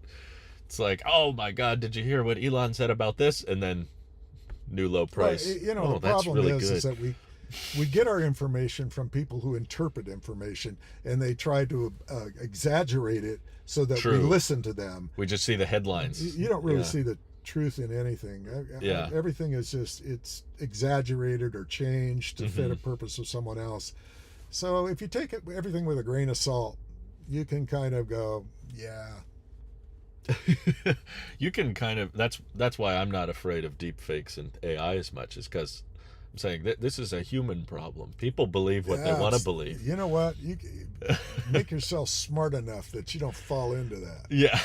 It's like, oh my God, did you hear what Elon said about this? And then new low price. Well, the problem is that we get our information from people who interpret information, and they try to exaggerate it so that we listen to them. We just see the headlines. You don't really see the truth in anything. Everything is it's exaggerated or changed to fit a purpose of someone else. So if you take everything with a grain of salt, you can kind of go, You can kind of, that's why I'm not afraid of deep fakes and AI as much, is because I'm saying that this is a human problem. People believe what they want to believe. You know what? You make yourself smart enough that you don't fall into that. Yeah.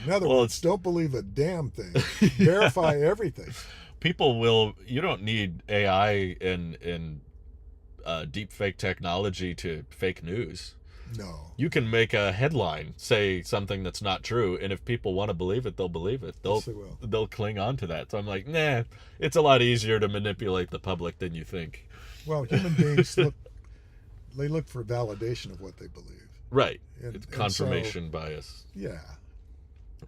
In other words, don't believe a damn thing. Verify everything. People will, you don't need AI and deep fake technology to fake news. No. You can make a headline say something that's not true, and if people want to believe it, they'll believe it. They'll cling on to that. So I'm like, nah, it's a lot easier to manipulate the public than you think. Well, human beings look for validation of what they believe. Right. It's confirmation bias. Yeah.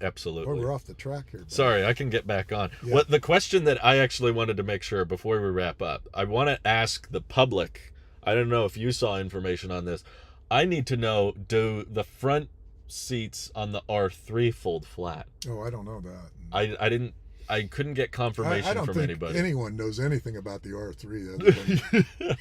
Absolutely. We're off the track here. Sorry, I can get back on. Yeah. The question that I actually wanted to make sure before we wrap up, I want to ask the public. I don't know if you saw information on this. I need to know, do the front seats on the R3 fold flat? Oh, I don't know that. I couldn't get confirmation from anybody. I don't think anyone knows anything about the R3.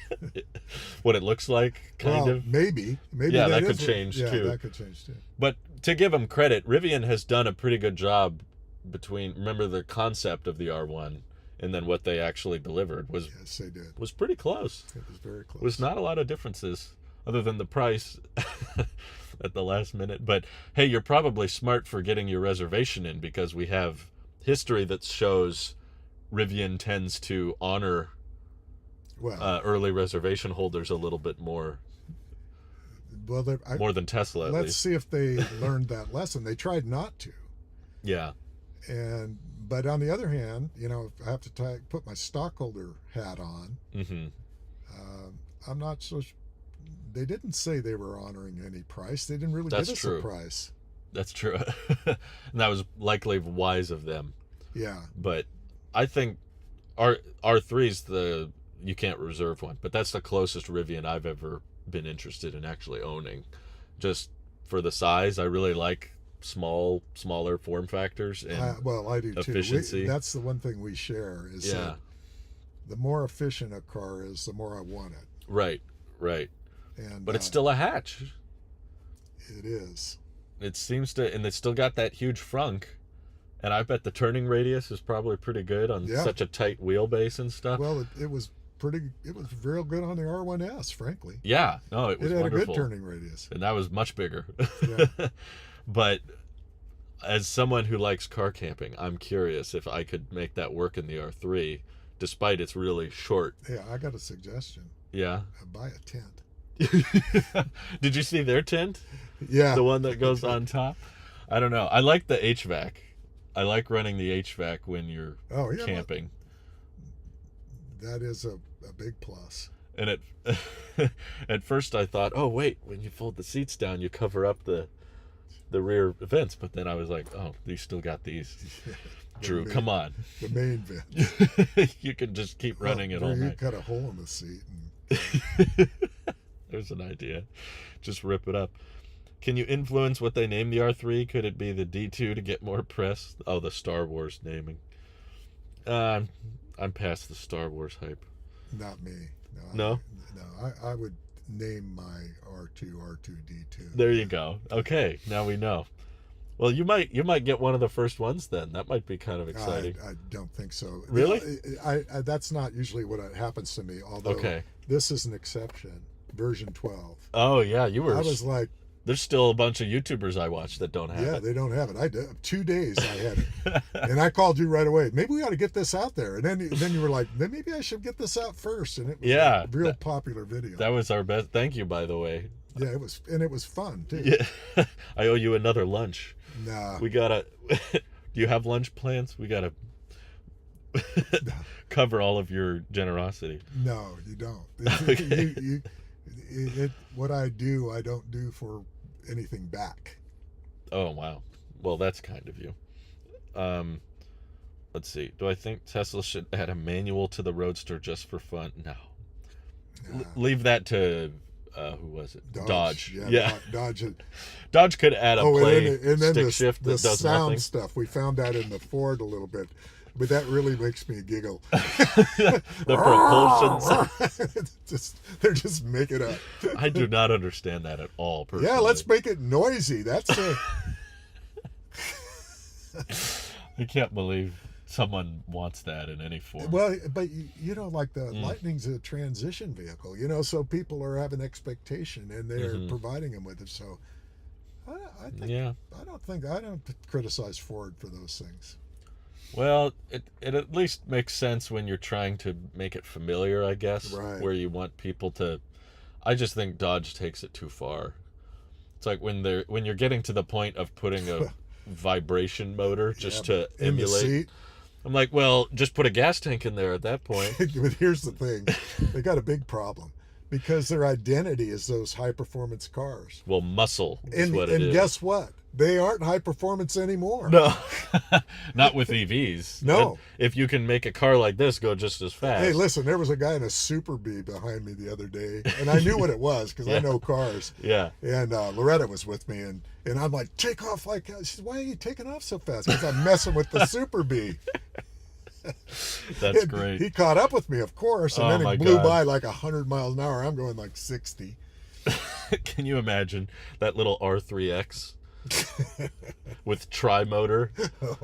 What it looks like, kind of. Maybe. Yeah, that could change too. Yeah, that could change too. But to give them credit, Rivian has done a pretty good job remember the concept of the R1 and then what they actually delivered was yes, they did. Was pretty close. It was very close. Was not a lot of differences other than the price at the last minute. But hey, you're probably smart for getting your reservation in, because we have history that shows Rivian tends to honor early reservation holders a little bit more. Well, more than Tesla. Let's see if they learned that lesson. They tried not to. Yeah. But on the other hand, I have to put my stockholder hat on. Mm-hmm. I'm not so. They didn't say they were honoring any price. They didn't really give us a price. That's true. And that was likely wise of them. Yeah. But I think R3's you can't reserve one, but that's the closest Rivian I've ever been interested in actually owning. Just for the size, I really like smaller form factors and I do efficiency. Too. That's the one thing we share is that the more efficient a car is, the more I want it. Right. But it's still a hatch. It is. It seems to, and it's still got that huge frunk. And I bet the turning radius is probably pretty good on such a tight wheelbase and stuff. Well, it was It was real good on the R1S, frankly. Yeah, no, it was It had wonderful. a good turning radius. And that was much bigger. Yeah. But as someone who likes car camping, I'm curious if I could make that work in the R3, despite its really short. Yeah, I got a suggestion. Yeah. Buy a tent. Did you see their tent? Yeah. The one that goes on top? I don't know. I like the HVAC. I like running the HVAC when you're camping. That is a big plus. And at first I thought, oh wait, when you fold the seats down, you cover up the rear vents. But then I was like, oh, you still got these. Drew, come on. The main vents. You can just keep running it all You night. cut a hole in the seat. And... There's an idea. Just rip it up. Can you influence what they name the R3? Could it be the D2 to get more press? Oh, the Star Wars naming. I'm past the Star Wars hype. Not me. No? I would name my R2 D2. There you go. Okay, now we know. Well, you might get one of the first ones then. That might be kind of exciting. I don't think so. Really? I that's not usually what happens to me. Although this is an exception. Version 12. Oh yeah, I was like, there's still a bunch of YouTubers I watch that don't have it. Yeah, they don't have it. I did 2 days. I had it, and I called you right away. Maybe we ought to get this out there. And then you were like, then maybe I should get this out first. And it was a real popular video. That was our best. Thank you, by the way. Yeah, it was fun too. Yeah, I owe you another lunch. Nah, we gotta. Do you have lunch plans? We gotta cover all of your generosity. No, you don't. What I don't do for anything back. Oh wow. Well, that's kind of you. Let's see. Do I think Tesla should add a manual to the Roadster just for fun? No. Leave that to who was it? Dodge. Yeah. Dodge. Dodge could add a play and then stick shift that does sound nothing. Stuff. We found that in the Ford a little bit, but that really makes me giggle. The propulsion. They're just making up. I do not understand that at all. Personally. Yeah, let's make it noisy. That's a. I can't believe someone wants that in any form. Well, but like the Lightning's a transition vehicle, so people are having expectation and they're providing them with it. So I don't criticize Ford for those things. Well, it at least makes sense when you're trying to make it familiar, I guess, right. Where you want people to. I just think Dodge takes it too far. It's like when you're getting to the point of putting a vibration motor just to emulate. In the seat. I'm like, well, just put a gas tank in there at that point. But here's the thing. They got a big problem because their identity is those high-performance cars. Well, muscle is what it is. And guess what? They aren't high-performance anymore. No. Not with EVs. No. And if you can make a car like this go just as fast. Hey, listen, there was a guy in a Super Bee behind me the other day, and I knew what it was because I know cars. Yeah. And Loretta was with me, and I'm like, take off like that. She said, why are you taking off so fast? Because I'm messing with the Super Bee. That's great. He caught up with me, of course, and then he blew by like 100 miles an hour. I'm going like 60. Can you imagine that little R3X with tri-motor?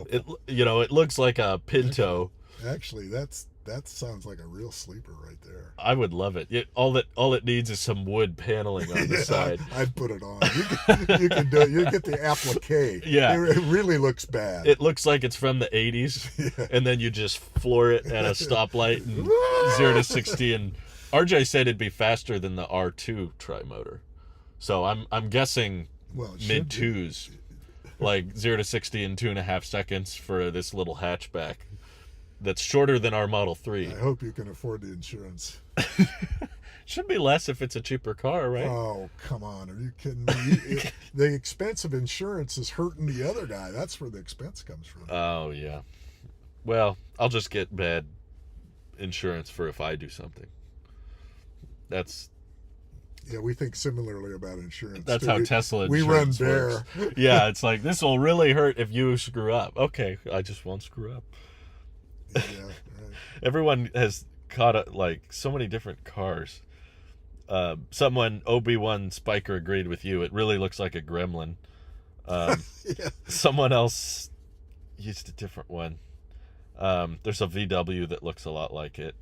It looks like a Pinto. Actually, that sounds like a real sleeper right there. I would love it. All it needs is some wood paneling on the side. I'd put it on. You can do it. You get the applique. Yeah. It really looks bad. It looks like it's from the 80s, and then you just floor it at a stoplight and 0 to 60. And RJ said it'd be faster than the R2 tri-motor. So I'm guessing mid twos, like 0 to 60 in 2.5 seconds for this little hatchback. That's shorter than our Model 3. I hope you can afford the insurance. Should be less if it's a cheaper car, right? Oh, come on. Are you kidding me? The expense of insurance is hurting the other guy. That's where the expense comes from. Oh, yeah. Well, I'll just get bad insurance for if I do something. Yeah, we think similarly about insurance. That's how Tesla works. insurance We run works. bare. Yeah, it's like, this will really hurt if you screw up. Okay, I just won't screw up. Yeah, right. Everyone has caught so many different cars. Someone, Obi-Wan Spiker, agreed with you. It really looks like a gremlin. Yeah. Someone else used a different one. There's a VW that looks a lot like it.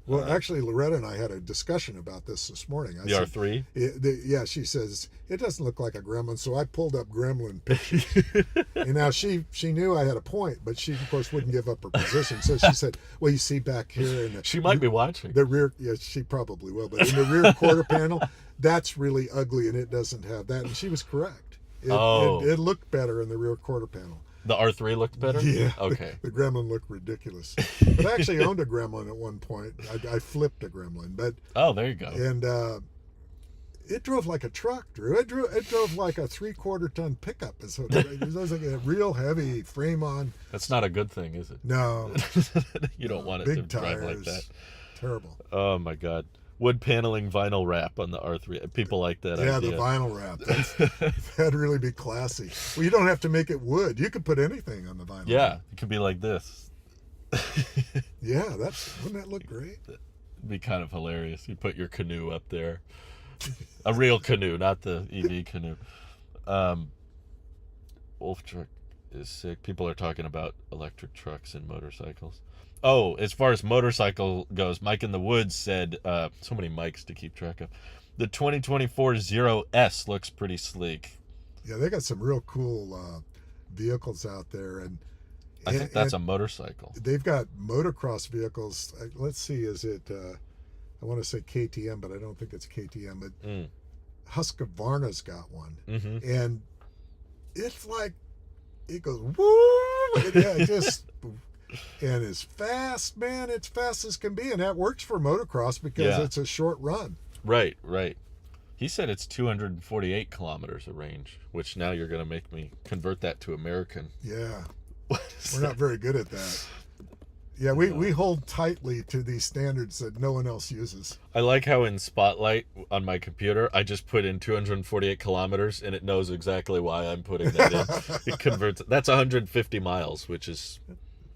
Well, actually, Loretta and I had a discussion about this morning. I The said, R3? yeah, she says, it doesn't look like a gremlin. So I pulled up gremlin pictures. And now she knew I had a point, but she, of course, wouldn't give up her position. So she said, well, you see back here in the, She might be watching. the rear, yeah, she probably will, but in the rear quarter panel, that's really ugly and it doesn't have that. And she was correct. It looked better in the rear quarter panel. The R3 looked better? Yeah. Okay. The gremlin looked ridiculous. But I actually owned a gremlin at one point. I flipped a gremlin, but Oh, there you go. and it drove like a truck, Drew. It drove like a 3/4 ton pickup. It was like a real heavy frame on. That's not a good thing, is it? No. You don't want it Big to drive tires. like that. Terrible. Oh my God. Wood paneling vinyl wrap on the R3. People like that Yeah, idea. the vinyl wrap. That'd really be classy. Well, you don't have to make it wood. You could put anything on the vinyl. Yeah, it could be like this. Yeah, wouldn't that look great? It'd be kind of hilarious. You put your canoe up there. A real canoe, not the EV canoe. Wolf truck is sick. People are talking about electric trucks and motorcycles. Oh, as far as motorcycle goes, Mike in the Woods said, so many mics to keep track of. The 2024 Zero S looks pretty sleek. Yeah, they got some real cool vehicles out there, and I think that's a motorcycle. they've got motocross vehicles. Let's see, is it? I want to say KTM, but I don't think it's KTM. But Husqvarna's got one, and it's like it goes woo, and just. And it's fast, man. It's fast as can be, and that works for motocross because it's a short run. Right. He said it's 248 kilometers of range, which now you're going to make me convert that to American. Yeah, we're not very good at that. Yeah, we hold tightly to these standards that no one else uses. I like how in Spotlight on my computer, I just put in 248 kilometers, and it knows exactly why I'm putting that in. It converts. That's 150 miles, which is...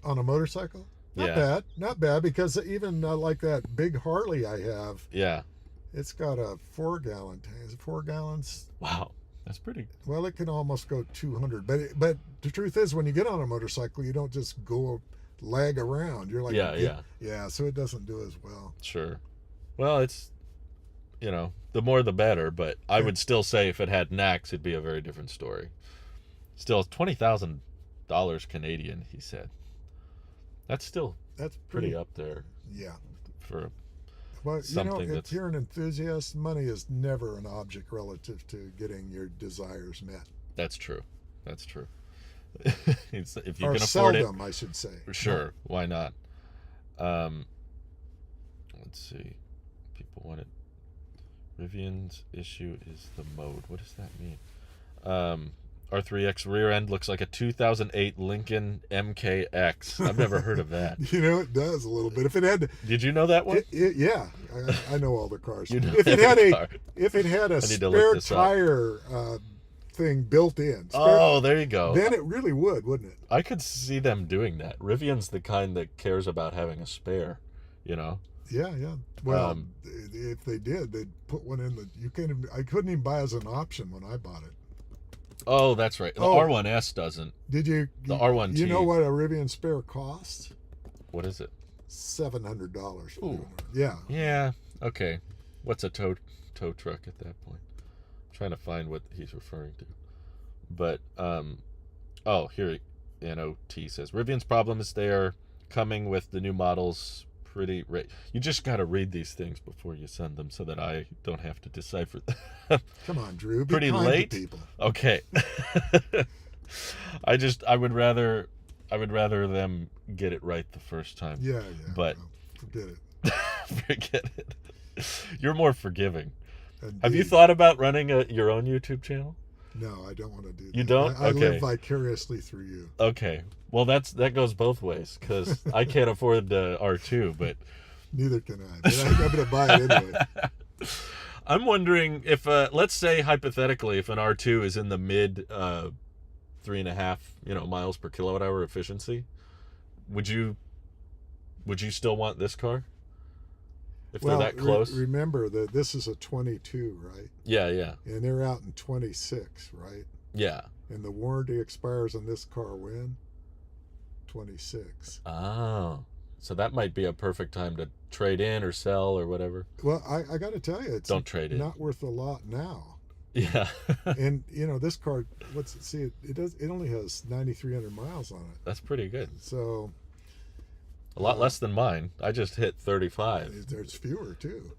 On a motorcycle? Not bad, because even like that big Harley I have, it's got a 4-gallon tank. Is it 4 gallons? Wow, that's pretty. Well, it can almost go 200, but the truth is, when you get on a motorcycle, you don't just go lag around. You're like, yeah, so it doesn't do as well. Sure. Well, it's, the more the better, but I would still say if it had NACS, it'd be a very different story. Still, $20,000 Canadian, he said. That's pretty up there. Yeah. For well, something if you're an enthusiast, money is never an object relative to getting your desires met. That's true. If you or can afford it, I should say. Sure, why not? Let's see. People want it. Rivian's issue is the mode. What does that mean? R3X rear end looks like a 2008 Lincoln MKX. I've never heard of that. It does a little bit. If it had, did you know that one? Yeah, I know all the cars. If it had a spare tire thing built in. There you go. Then it really would, wouldn't it? I could see them doing that. Rivian's the kind that cares about having a spare. Yeah. Well, if they did, they'd put one in I couldn't even buy as an option when I bought it. Oh, that's right. The R1S doesn't. Did you? The R1T. You know what a Rivian spare costs? What is it? $700. Yeah. Yeah. Okay. What's a tow truck at that point? I'm trying to find what he's referring to. But here NOT says Rivian's problem is they are coming with the new models pretty you just got to read these things before you send them so that I don't have to decipher them. Come on, Drew. Be pretty kind late to people. Okay. I would rather them get it right the first time. Yeah. But forget it. Forget it. You're more forgiving. Indeed. Have you thought about running your own YouTube channel? No, I don't want to do that. You don't? I Okay. live vicariously through you. Okay. Well, that goes both ways because I can't afford the R2, but neither can I. But I'm going to buy it anyway. I'm wondering if, let's say hypothetically, if an R2 is in the mid 3.5, miles per kilowatt hour efficiency, would you still want this car? If they're that close? Remember that this is a 22, right? Yeah. And they're out in 26, right? Yeah. And the warranty expires on this car when? 26. Oh. So that might be a perfect time to trade in or sell or whatever. Well, I got to tell you, it's Don't trade it. not worth a lot now. Yeah. And this car, it only has 9,300 miles on it. That's pretty good. So a lot less than mine. I just hit 35. There's fewer too.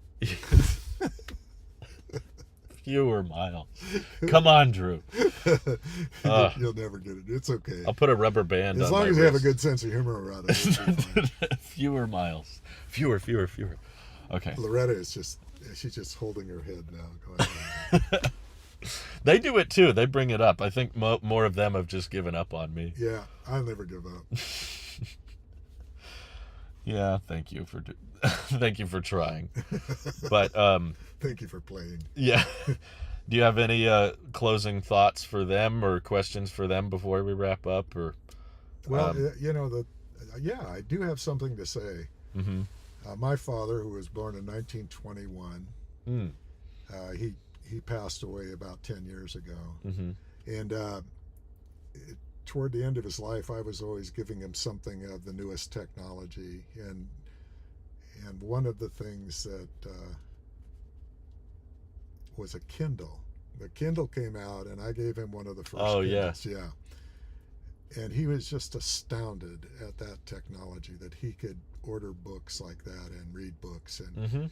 Fewer miles. Come on, Drew. You'll never get it. It's okay. I'll put a rubber band as on long my as you have a wrist. good sense of humor around it. It'll be fine. Fewer miles. Fewer. Okay. Loretta is she's just holding her head now. Going, They do it too. They bring it up. I think more of them have just given up on me. yeah, I'll never give up. Yeah, thank you for thank you for trying. But thank you for playing. Yeah. Do you have any closing thoughts for them or questions for them before we wrap up? Or well, I do have something to say. Mm-hmm. My father, who was born in 1921, he passed away about 10 years ago. Mm-hmm. And toward the end of his life, I was always giving him something of the newest technology. And one of the things that was a Kindle. The Kindle came out, and I gave him one of the first Kindles. Yeah. And he was just astounded at that technology, that he could order books like that and read books. And Mm-hmm.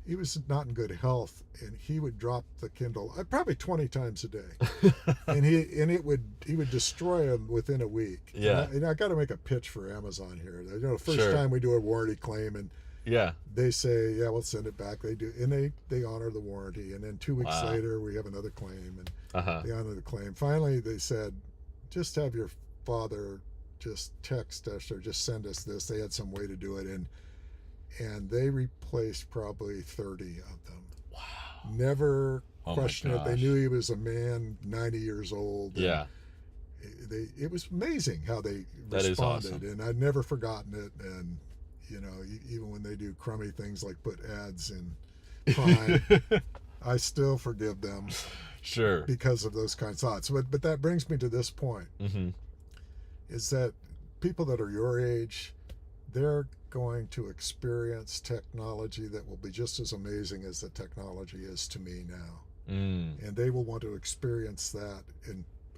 he was not in good health, and he would drop the Kindle probably 20 times a day, and he would destroy them within a week. Yeah. And I got to make a pitch for Amazon here. First Sure. time we do a warranty claim, and Yeah. they say, yeah, we'll send it back. They do, and they honor the warranty. And then 2 weeks Wow. later, we have another claim, and Uh-huh. they honor the claim. Finally, they said, just have your father just text us or just send us this. They had some way to do it, and they replaced probably 30 of them. Wow. Never Oh my questioned it. They gosh. knew he was a man, 90 years old. and Yeah. It was amazing how they That is responded, awesome. and I'd never forgotten it. And even when they do crummy things like put ads in Prime, I still forgive them Sure. because of those kinds of thoughts. But that brings me to this point: Mm-hmm. is that people that are your age, they're going to experience technology that will be just as amazing as the technology is to me now. Mm. And they will want to experience that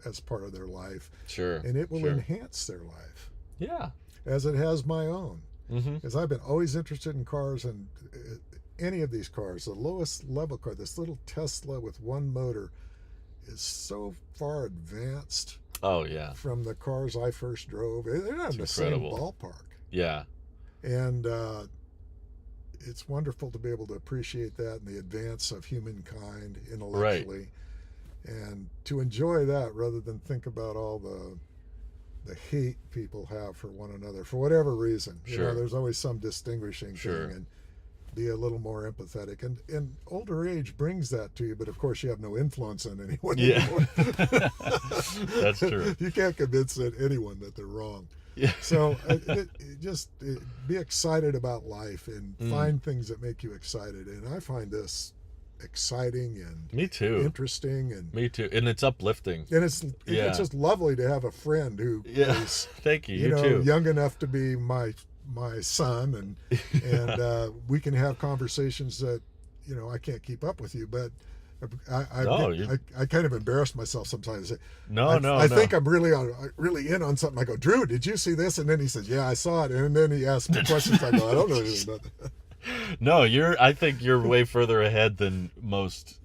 as part of their life. Sure. And it will Sure. enhance their life, Yeah. as it has my own. Mm-hmm. Because I've been always interested in cars, and any of these cars, the lowest level car, this little Tesla with one motor, is so far advanced Oh yeah. from the cars I first drove. They're not in the same incredible. ballpark. Yeah. And it's wonderful to be able to appreciate that and the advance of humankind intellectually, and to enjoy that rather than think about all the hate people have for one another for whatever reason. Sure. There's always some distinguishing Sure. thing, and be a little more empathetic. And older age brings that to you, but of course you have no influence on anyone Yeah. anymore. That's true. You can't convince anyone that they're wrong. Yeah. So just be excited about life and Mm. find things that make you excited. And I find this exciting and Me too. interesting, and Me too. And it's uplifting. it's Yeah. just lovely to have a friend who Yeah. is Thank you. You too. young enough to be my son, and we can have conversations that I can't keep up with you, but I kind of embarrass myself sometimes. I think I'm really in on something. I go, Drew, did you see this? And then he says, yeah, I saw it. And then he asks me questions. I go, I don't know anything about that. No, I think you're way further ahead than most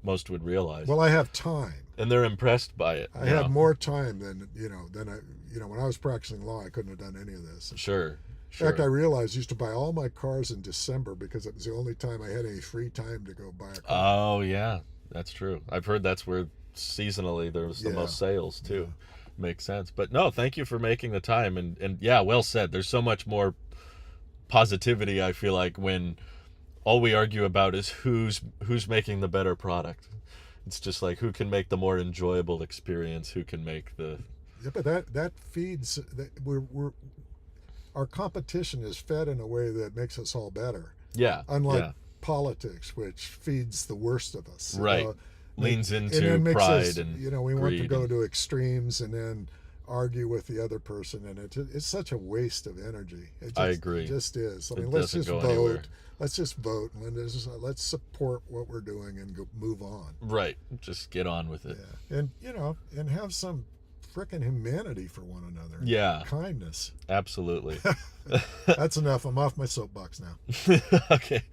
would realize. Well, I have time. And they're impressed by it. I had more time than when I was practicing law, I couldn't have done any of this. Sure. In fact, I realized I used to buy all my cars in December because it was the only time I had any free time to go buy a car. Oh yeah, that's true. I've heard that's where seasonally there's the most sales too. Makes sense. But no, thank you for making the time, and yeah, well said. There's so much more positivity, I feel like, when all we argue about is who's making the better product. It's just like who can make the more enjoyable experience, who can make the but that feeds that our competition is fed in a way that makes us all better. Yeah. Unlike politics, which feeds the worst of us. Right. Leans into and then makes pride us, and we want to greed go to extremes, and then argue with the other person, and it's such a waste of energy. I agree. It just is. I mean, It let's doesn't just go vote. anywhere. Let's just vote, and let's support what we're doing and move on. Right. Just get on with it. Yeah, and and have some frickin' humanity for one another. Yeah. Kindness. Absolutely. That's enough. I'm off my soapbox now. Okay.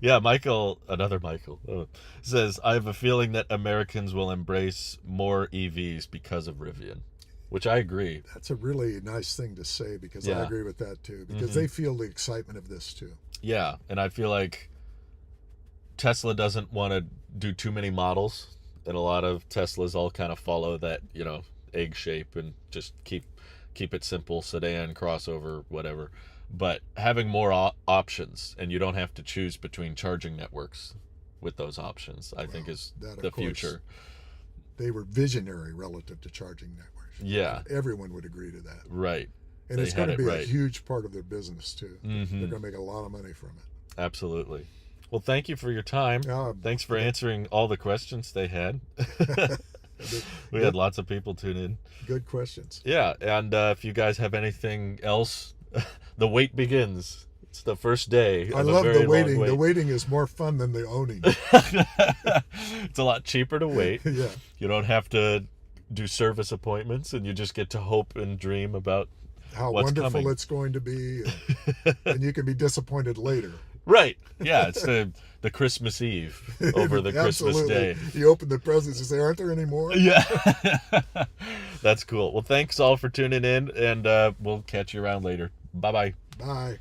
Yeah, another Michael, says, I have a feeling that Americans will embrace more EVs because of Rivian, which I agree. That's a really nice thing to say, because I Yeah. agree with that too, because they feel the excitement of this too. Yeah, and I feel like Tesla doesn't want to do too many models, and a lot of Teslas all kind of follow that, egg shape and just keep it simple, sedan, crossover, whatever. But having more options, and you don't have to choose between charging networks with those options, I think is That, the of course, future. They were visionary relative to charging networks. Yeah. Everyone would agree to that. Right. And They it's going to had be it a right. huge part of their business too. Mhm. They're going to make a lot of money from it. Absolutely. Well, thank you for your time. Thanks for answering all the questions they had. We had lots of people tune in. Good questions. Yeah, and if you guys have anything else, the wait begins. It's the first day. I of a love very the waiting. long wait. The waiting is more fun than the owning. It's a lot cheaper to wait. Yeah. You don't have to do service appointments, and you just get to hope and dream about How what's wonderful coming. it's going to be, and you can be disappointed later. Right. Yeah, it's the Christmas Eve over the Christmas Absolutely. day. You open the presents and say, "Aren't there any more?" Yeah. That's cool. Well, thanks all for tuning in, and we'll catch you around later. Bye-bye. Bye.